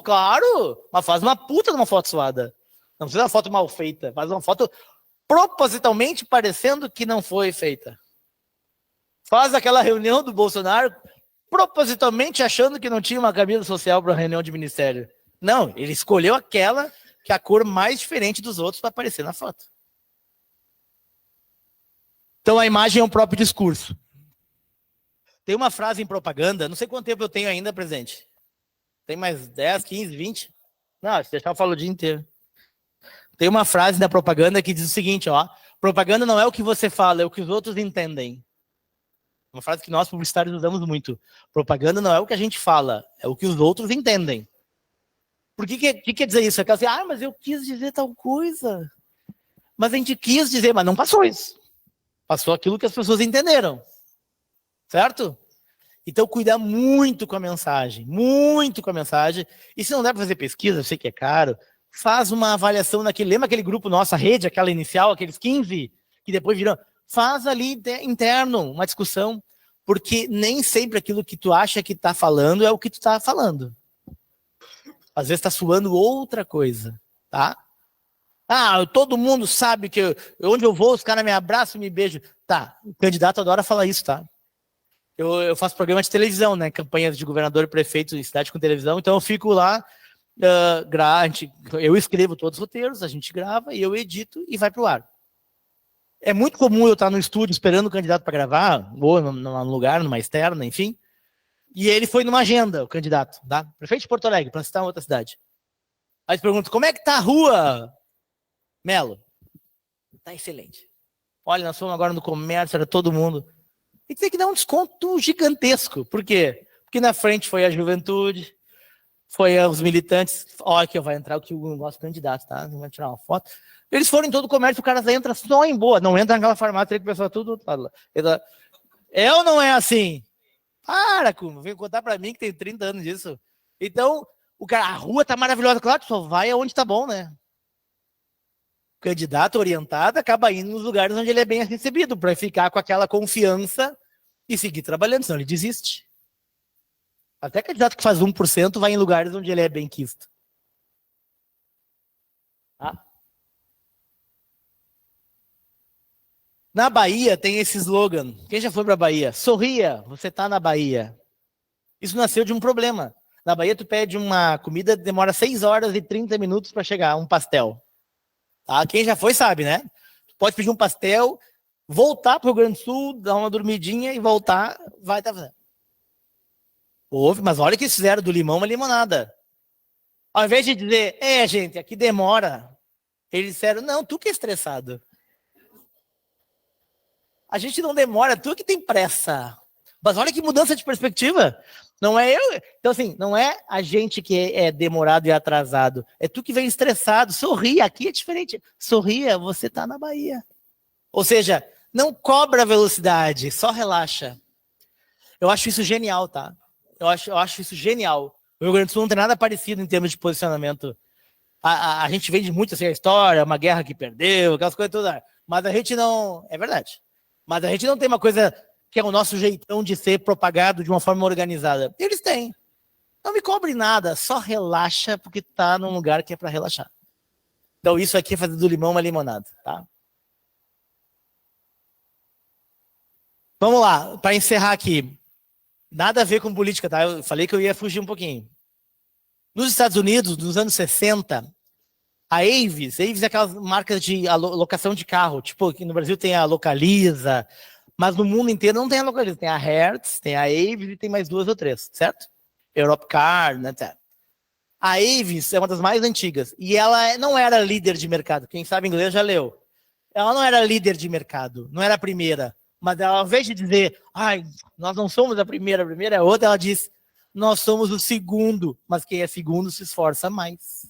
Claro, mas faz uma puta de uma foto suada. Não precisa uma foto mal feita, faz uma foto propositalmente parecendo que não foi feita. Faz aquela reunião do Bolsonaro propositalmente achando que não tinha uma camisa social para reunião de ministério. Não, ele escolheu aquela que é a cor mais diferente dos outros para aparecer na foto. Então a imagem é um próprio discurso. Tem uma frase em propaganda, não sei quanto tempo eu tenho ainda, presidente. Tem mais 10, 15, 20? Não, se deixar eu falo o dia inteiro. Tem uma frase na propaganda que diz o seguinte, ó. Propaganda não é o que você fala, é o que os outros entendem. Uma frase que nós publicitários usamos muito. Propaganda não é o que a gente fala, é o que os outros entendem. Por que quer dizer isso? É que assim, mas eu quis dizer tal coisa. Mas a gente quis dizer, mas não passou isso. Passou aquilo que as pessoas entenderam. Certo? Então, cuidar muito com a mensagem. Muito com a mensagem. E se não der para fazer pesquisa, eu sei que é caro, faz uma avaliação naquele... Lembra aquele grupo nossa rede, aquela inicial, aqueles 15, que depois viram... Faz ali interno uma discussão, porque nem sempre aquilo que tu acha que tá falando é o que tu tá falando. Às vezes tá suando outra coisa, tá? Todo mundo sabe que onde eu vou, os caras me abraçam e me beijam. Tá, o candidato adora falar isso, tá? Eu faço programa de televisão, né? Campanhas de governador e prefeito de cidade com televisão, então eu fico lá, eu escrevo todos os roteiros, a gente grava e eu edito e vai pro ar. É muito comum eu estar no estúdio esperando o candidato para gravar, ou num lugar, numa externa, enfim. E ele foi numa agenda, o candidato, tá? Prefeito de Porto Alegre, para citar outra cidade. Aí tu pergunta, como é que tá a rua, Melo? Tá excelente. Olha, nós fomos agora no comércio, era todo mundo. E tem que dar um desconto gigantesco. Por quê? Porque na frente foi a juventude, foi os militantes. Olha que vai entrar o nosso candidato, tá? Vai tirar uma foto. Eles foram em todo o comércio, o cara entra só em boa. Não entra naquela farmácia, tem que o pessoal tudo... É ou não é assim? Para, vem contar pra mim que tem 30 anos disso. Então, a rua tá maravilhosa. Claro, só vai aonde tá bom, né? O candidato orientado acaba indo nos lugares onde ele é bem recebido, para ficar com aquela confiança e seguir trabalhando, senão ele desiste. Até candidato que faz 1% vai em lugares onde ele é bem quisto. Tá? Na Bahia tem esse slogan. Quem já foi para a Bahia? Sorria, você está na Bahia. Isso nasceu de um problema. Na Bahia tu pede uma comida, demora 6 horas e 30 minutos para chegar, um pastel. Tá? Quem já foi sabe, né? Tu pode pedir um pastel, voltar para o Rio Grande do Sul, dar uma dormidinha e voltar, vai estar fazendo. Houve, mas olha que eles fizeram do limão uma limonada. Ao invés de dizer, gente, aqui demora, eles disseram, não, tu que é estressado. A gente não demora, tu que tem pressa. Mas olha que mudança de perspectiva. Não é eu. Então, assim, não é a gente que é demorado e atrasado. É tu que vem estressado. Sorria, aqui é diferente. Sorria, você tá na Bahia. Ou seja, não cobra velocidade, só relaxa. Eu acho isso genial, tá? Eu acho isso genial. O Rio Grande do Sul não tem nada parecido em termos de posicionamento. A gente vende muito assim, a história, uma guerra que perdeu, aquelas coisas todas. Mas a gente não... É verdade. Mas a gente não tem uma coisa que é o nosso jeitão de ser propagado de uma forma organizada. Eles têm. Não me cobre nada, só relaxa, porque tá num lugar que é para relaxar. Então isso aqui é fazer do limão uma limonada, tá? Vamos lá, para encerrar aqui. Nada a ver com política, tá? Eu falei que eu ia fugir um pouquinho. Nos Estados Unidos, nos anos 60, a Avis é aquelas marcas de locação de carro, tipo, aqui no Brasil tem a Localiza, mas no mundo inteiro não tem a Localiza, tem a Hertz, tem a Avis e tem mais 2 ou 3, certo? Europcar, né, etc. A Avis é uma das mais antigas e ela não era líder de mercado, quem sabe inglês já leu. Ela não era líder de mercado, não era a primeira, Mas ela, ao invés de dizer, ai, nós não somos a primeira é a outra, ela diz, nós somos o segundo, mas quem é segundo se esforça mais.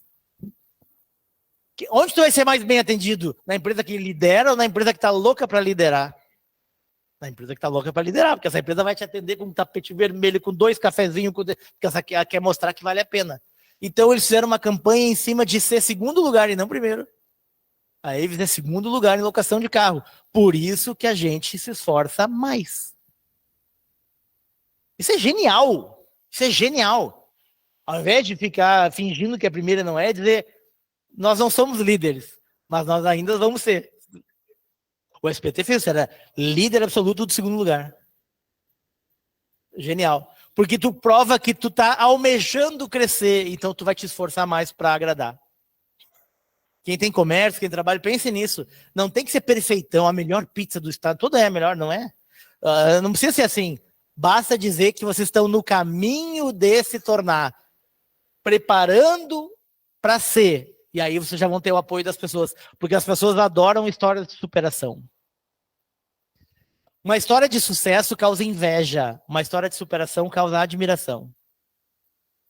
Onde tu vai ser mais bem atendido? Na empresa que lidera ou na empresa que está louca para liderar? Na empresa que está louca para liderar, porque essa empresa vai te atender com um tapete vermelho, com 2 cafezinhos, porque essa quer mostrar que vale a pena. Então eles fizeram uma campanha em cima de ser segundo lugar e não primeiro. A Avis é segundo lugar em locação de carro. Por isso que a gente se esforça mais. Isso é genial. Isso é genial. Ao invés de ficar fingindo que a primeira não é, dizer, nós não somos líderes, mas nós ainda vamos ser. O SPT fez isso, era líder absoluto do segundo lugar. Genial. Porque tu prova que tu tá almejando crescer, então tu vai te esforçar mais para agradar. Quem tem comércio, quem trabalha, pense nisso. Não tem que ser perfeitão, a melhor pizza do estado. Toda é a melhor, não é? Não precisa ser assim. Basta dizer que vocês estão no caminho de se tornar, preparando para ser. E aí vocês já vão ter o apoio das pessoas. Porque as pessoas adoram histórias de superação. Uma história de sucesso causa inveja. Uma história de superação causa admiração.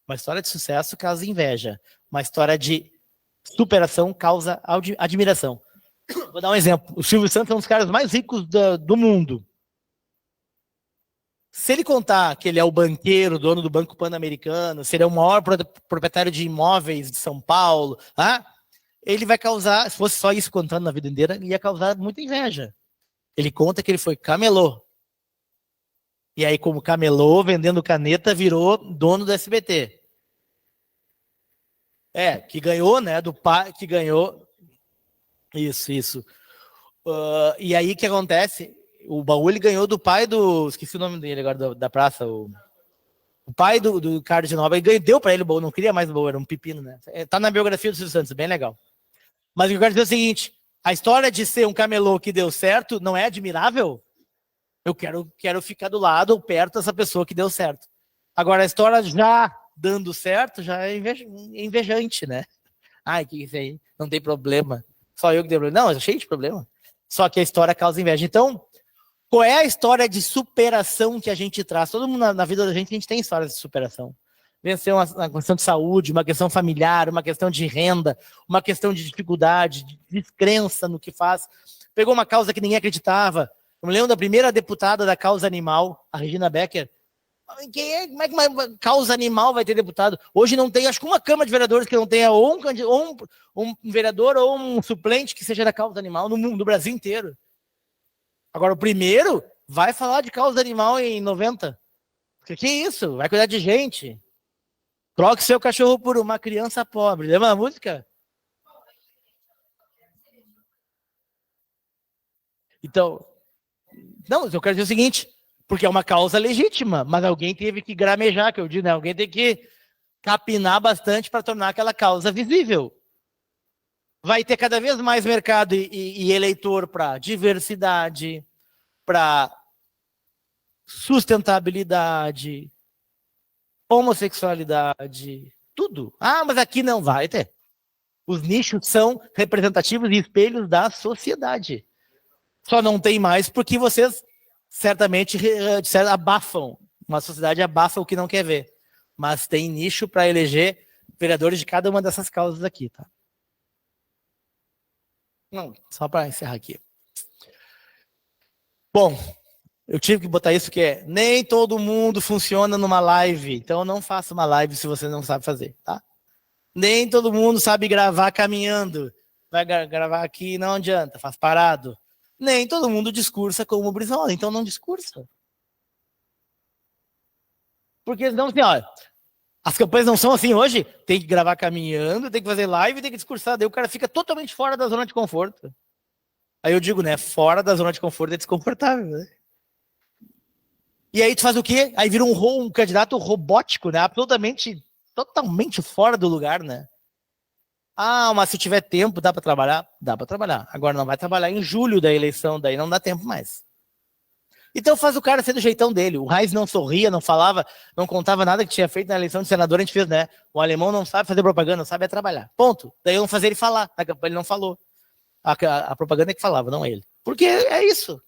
Uma história de sucesso causa inveja. Uma história de superação causa admiração. Vou dar um exemplo. O Silvio Santos é um dos caras mais ricos do mundo. Se ele contar que ele é o banqueiro, dono do Banco Pan-Americano, se ele é o maior proprietário de imóveis de São Paulo, ele vai causar, se fosse só isso contando na vida inteira, ia causar muita inveja. Ele conta que ele foi camelô. E aí, como camelô, vendendo caneta, virou dono do SBT. Que ganhou, né, do pai, que ganhou. Isso. E aí, o que acontece? O baú, ele ganhou do pai do... Esqueci o nome dele agora, da praça. O pai do Carlos de Nova, ele deu pra ele o baú, não queria mais o baú, era um pepino, né? Tá na biografia do Silvio Santos, bem legal. Mas o que eu quero dizer é o seguinte, a história de ser um camelô que deu certo não é admirável? Eu quero ficar do lado ou perto dessa pessoa que deu certo. Agora, a história já dando certo, já é invejante, né? Ai, que isso aí, não tem problema. Só eu que tenho problema. Não, é cheio de problema. Só que a história causa inveja. Então, qual é a história de superação que a gente traz? Todo mundo na vida da gente, a gente tem histórias de superação. Vencer uma questão de saúde, uma questão familiar, uma questão de renda, uma questão de dificuldade, de descrença no que faz. Pegou uma causa que ninguém acreditava. Eu me lembro da primeira deputada da causa animal, a Regina Becker. Como é que uma causa animal vai ter deputado? Hoje não tem, acho que uma Câmara de Vereadores que não tenha ou um vereador ou um suplente que seja da causa animal no Brasil inteiro. Agora, o primeiro vai falar de causa animal em 90. Que isso? Vai cuidar de gente. Troque seu cachorro por uma criança pobre. Lembra a música? Então, não, eu quero dizer o seguinte, porque é uma causa legítima, mas alguém teve que gramejar, que eu digo, né? Alguém tem que capinar bastante para tornar aquela causa visível. Vai ter cada vez mais mercado e eleitor para diversidade, para sustentabilidade, homossexualidade, tudo. Mas aqui não vai ter. Os nichos são representativos e espelhos da sociedade. Só não tem mais porque vocês certamente abafam. Uma sociedade abafa o que não quer ver. Mas tem nicho para eleger vereadores de cada uma dessas causas aqui, tá? Não, só para encerrar aqui. Bom, eu tive que botar isso que nem todo mundo funciona numa live, então não faça uma live se você não sabe fazer, tá? Nem todo mundo sabe gravar caminhando. Vai gravar aqui, não adianta, faz parado. Nem todo mundo discursa como o Brizola, então não discursa. Porque não, assim, olha, as campanhas não são assim hoje, tem que gravar caminhando, tem que fazer live, tem que discursar, daí o cara fica totalmente fora da zona de conforto. Aí eu digo, né, fora da zona de conforto é desconfortável, né? E aí tu faz o quê? Aí vira um candidato robótico, né, totalmente fora do lugar, né? Mas se tiver tempo, dá para trabalhar? Dá para trabalhar. Agora não vai trabalhar em julho da eleição, daí não dá tempo mais. Então faz o cara ser do jeitão dele. O Reis não sorria, não falava, não contava nada que tinha feito na eleição de senador, a gente fez, né? O alemão não sabe fazer propaganda, não sabe trabalhar. Ponto. Daí eu não fazia ele falar. Na campanha ele não falou. A propaganda é que falava, não ele. Porque é isso.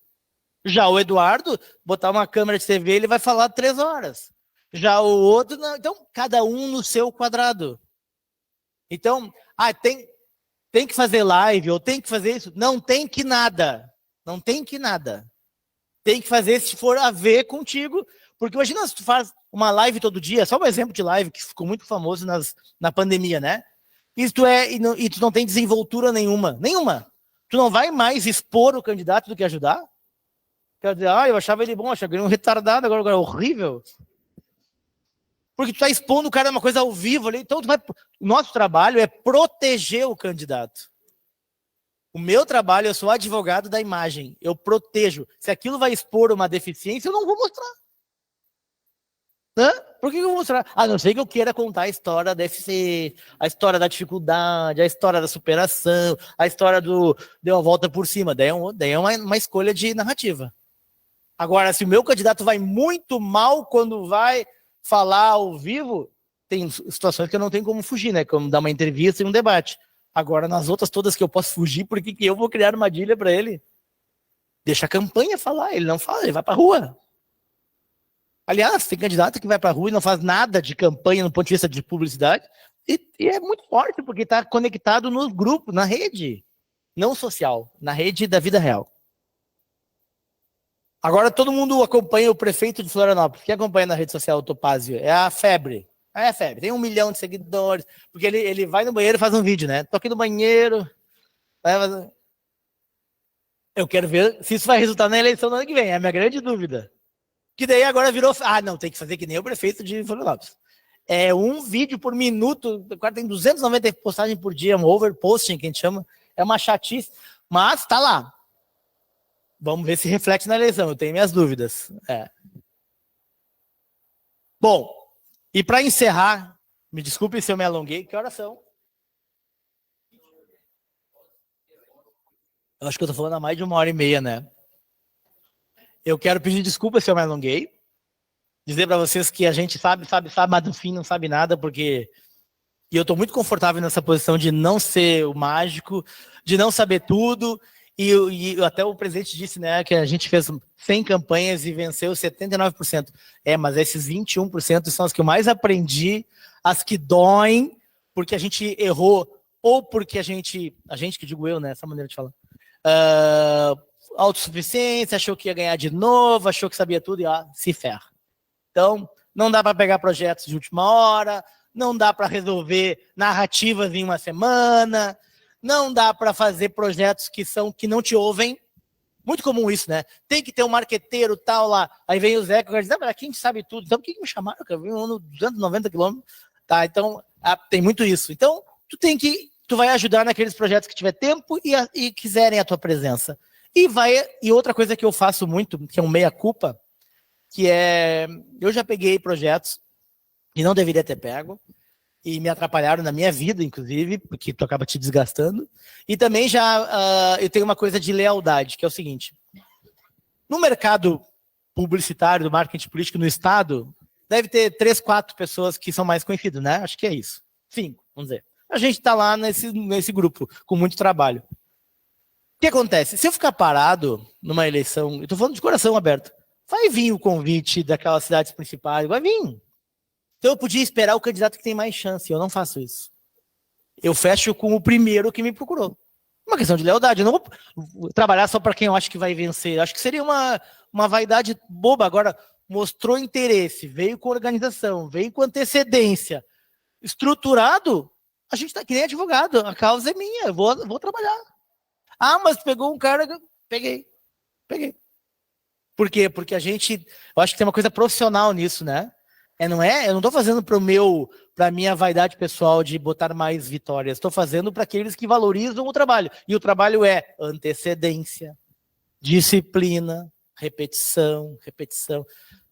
Já o Eduardo, botar uma câmera de TV, ele vai falar 3 horas. Já o outro, não. Então, cada um no seu quadrado. Então, tem que fazer live, ou tem que fazer isso. Não tem que nada. Não tem que nada. Tem que fazer se for a ver contigo. Porque imagina se tu faz uma live todo dia, só um exemplo de live que ficou muito famoso na pandemia, né? E tu não tem desenvoltura nenhuma. Nenhuma. Tu não vai mais expor o candidato do que ajudar? Quer dizer, eu achava ele bom, achava ele um retardado, agora é horrível. Porque tu tá expondo o cara a uma coisa ao vivo ali. Então, o nosso trabalho é proteger o candidato. O meu trabalho, eu sou advogado da imagem. Eu protejo. Se aquilo vai expor uma deficiência, eu não vou mostrar. Hã? Por que eu vou mostrar? A não ser que eu queira contar a história da deficiência, a história da dificuldade, a história da superação, a história deu a volta por cima. Daí é uma escolha de narrativa. Agora, se o meu candidato vai muito mal quando vai falar ao vivo, tem situações que eu não tenho como fugir, né? Como dar uma entrevista e um debate. Agora, nas outras todas que eu posso fugir, por que eu vou criar armadilha para ele? Deixa a campanha falar, ele não fala, ele vai para a rua. Aliás, tem candidato que vai para a rua e não faz nada de campanha no ponto de vista de publicidade, e é muito forte, porque está conectado no grupo, na rede, não social, na rede da vida real. Agora todo mundo acompanha o prefeito de Florianópolis. Quem acompanha na rede social o Topázio? É a febre. É a febre. Tem 1 milhão de seguidores. Porque ele vai no banheiro e faz um vídeo, né? Tô aqui no banheiro. Eu quero ver se isso vai resultar na eleição do ano que vem. É a minha grande dúvida. Que daí agora virou... não, tem que fazer que nem o prefeito de Florianópolis. É um vídeo por minuto. O cara tem 290 postagens por dia. Um overposting, que a gente chama. É uma chatice. Mas tá lá. Vamos ver se reflete na eleição, eu tenho minhas dúvidas. Bom, e para encerrar, me desculpe se eu me alonguei, que horas são? Eu acho que eu estou falando há mais de 1h30, né? Eu quero pedir desculpa se eu me alonguei, dizer para vocês que a gente sabe, mas no fim não sabe nada, porque eu estou muito confortável nessa posição de não ser o mágico, de não saber tudo. E até o presidente disse, né, que a gente fez 100 campanhas e venceu 79%. Mas esses 21% são as que eu mais aprendi, as que doem, porque a gente errou, ou porque a gente que digo eu, né, essa maneira de falar, autossuficiência, achou que ia ganhar de novo, achou que sabia tudo e se ferra. Então, não dá para pegar projetos de última hora, não dá para resolver narrativas em uma semana, não dá para fazer projetos que não te ouvem. Muito comum isso, né? Tem que ter um marqueteiro tal lá. Aí vem o Zé, que diz, mas aqui a gente sabe tudo. Então por que me chamaram? Eu vim no 290 quilômetros. Tá, então tem muito isso. Então tu vai ajudar naqueles projetos que tiver tempo e quiserem a tua presença. E outra coisa que eu faço muito, que é um meia-culpa, que é, eu já peguei projetos que não deveria ter pego, e me atrapalharam na minha vida, inclusive, porque tu acaba te desgastando. E também eu tenho uma coisa de lealdade, que é o seguinte. No mercado publicitário, do marketing político no Estado, deve ter 3, 4 pessoas que são mais conhecidas, né? Acho que é isso. 5, vamos dizer. A gente está lá nesse grupo, com muito trabalho. O que acontece? Se eu ficar parado numa eleição, eu estou falando de coração aberto, vai vir o convite daquelas cidades principais, vai vir. Então eu podia esperar o candidato que tem mais chance, eu não faço isso. Eu fecho com o primeiro que me procurou. Uma questão de lealdade, eu não vou trabalhar só para quem eu acho que vai vencer. Acho que seria uma vaidade boba. Agora, mostrou interesse, veio com organização, veio com antecedência, estruturado, a gente está que nem advogado, a causa é minha, eu vou trabalhar. Mas pegou um cara, peguei. Por quê? Porque eu acho que tem uma coisa profissional nisso, né? Eu não estou fazendo para a minha vaidade pessoal de botar mais vitórias. Estou fazendo para aqueles que valorizam o trabalho. E o trabalho é antecedência, disciplina, repetição.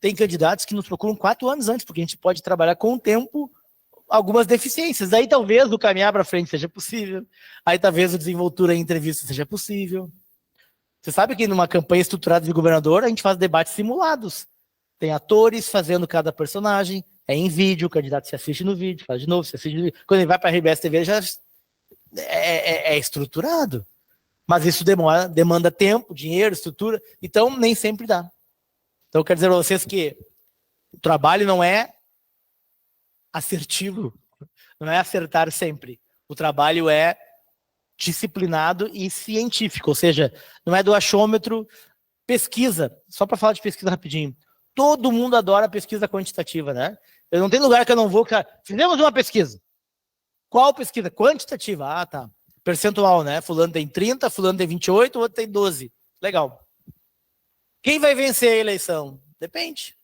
Tem candidatos que nos procuram 4 anos antes, porque a gente pode trabalhar com o tempo algumas deficiências. Aí talvez o caminhar para frente seja possível. Aí talvez o desenvoltura em entrevista seja possível. Você sabe que numa campanha estruturada de governador, a gente faz debates simulados. Tem atores fazendo cada personagem, é em vídeo, o candidato se assiste no vídeo, faz de novo, se assiste no vídeo. Quando ele vai para a RBS TV, já é estruturado. Mas isso demanda tempo, dinheiro, estrutura, então nem sempre dá. Então eu quero dizer para vocês que o trabalho não é assertivo, não é acertar sempre. O trabalho é disciplinado e científico, ou seja, não é do achômetro. Pesquisa, só para falar de pesquisa rapidinho. Todo mundo adora pesquisa quantitativa, né? Eu não tem lugar que eu não vou, cara. Fizemos uma pesquisa. Qual pesquisa? Quantitativa. Ah, tá. Percentual, né? Fulano tem 30, fulano tem 28, o outro tem 12. Legal. Quem vai vencer a eleição? Depende.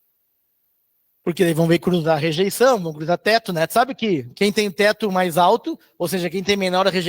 Porque daí vão ver cruzar rejeição, vão cruzar teto, né? Sabe que quem tem teto mais alto, ou seja, quem tem menor rejeição,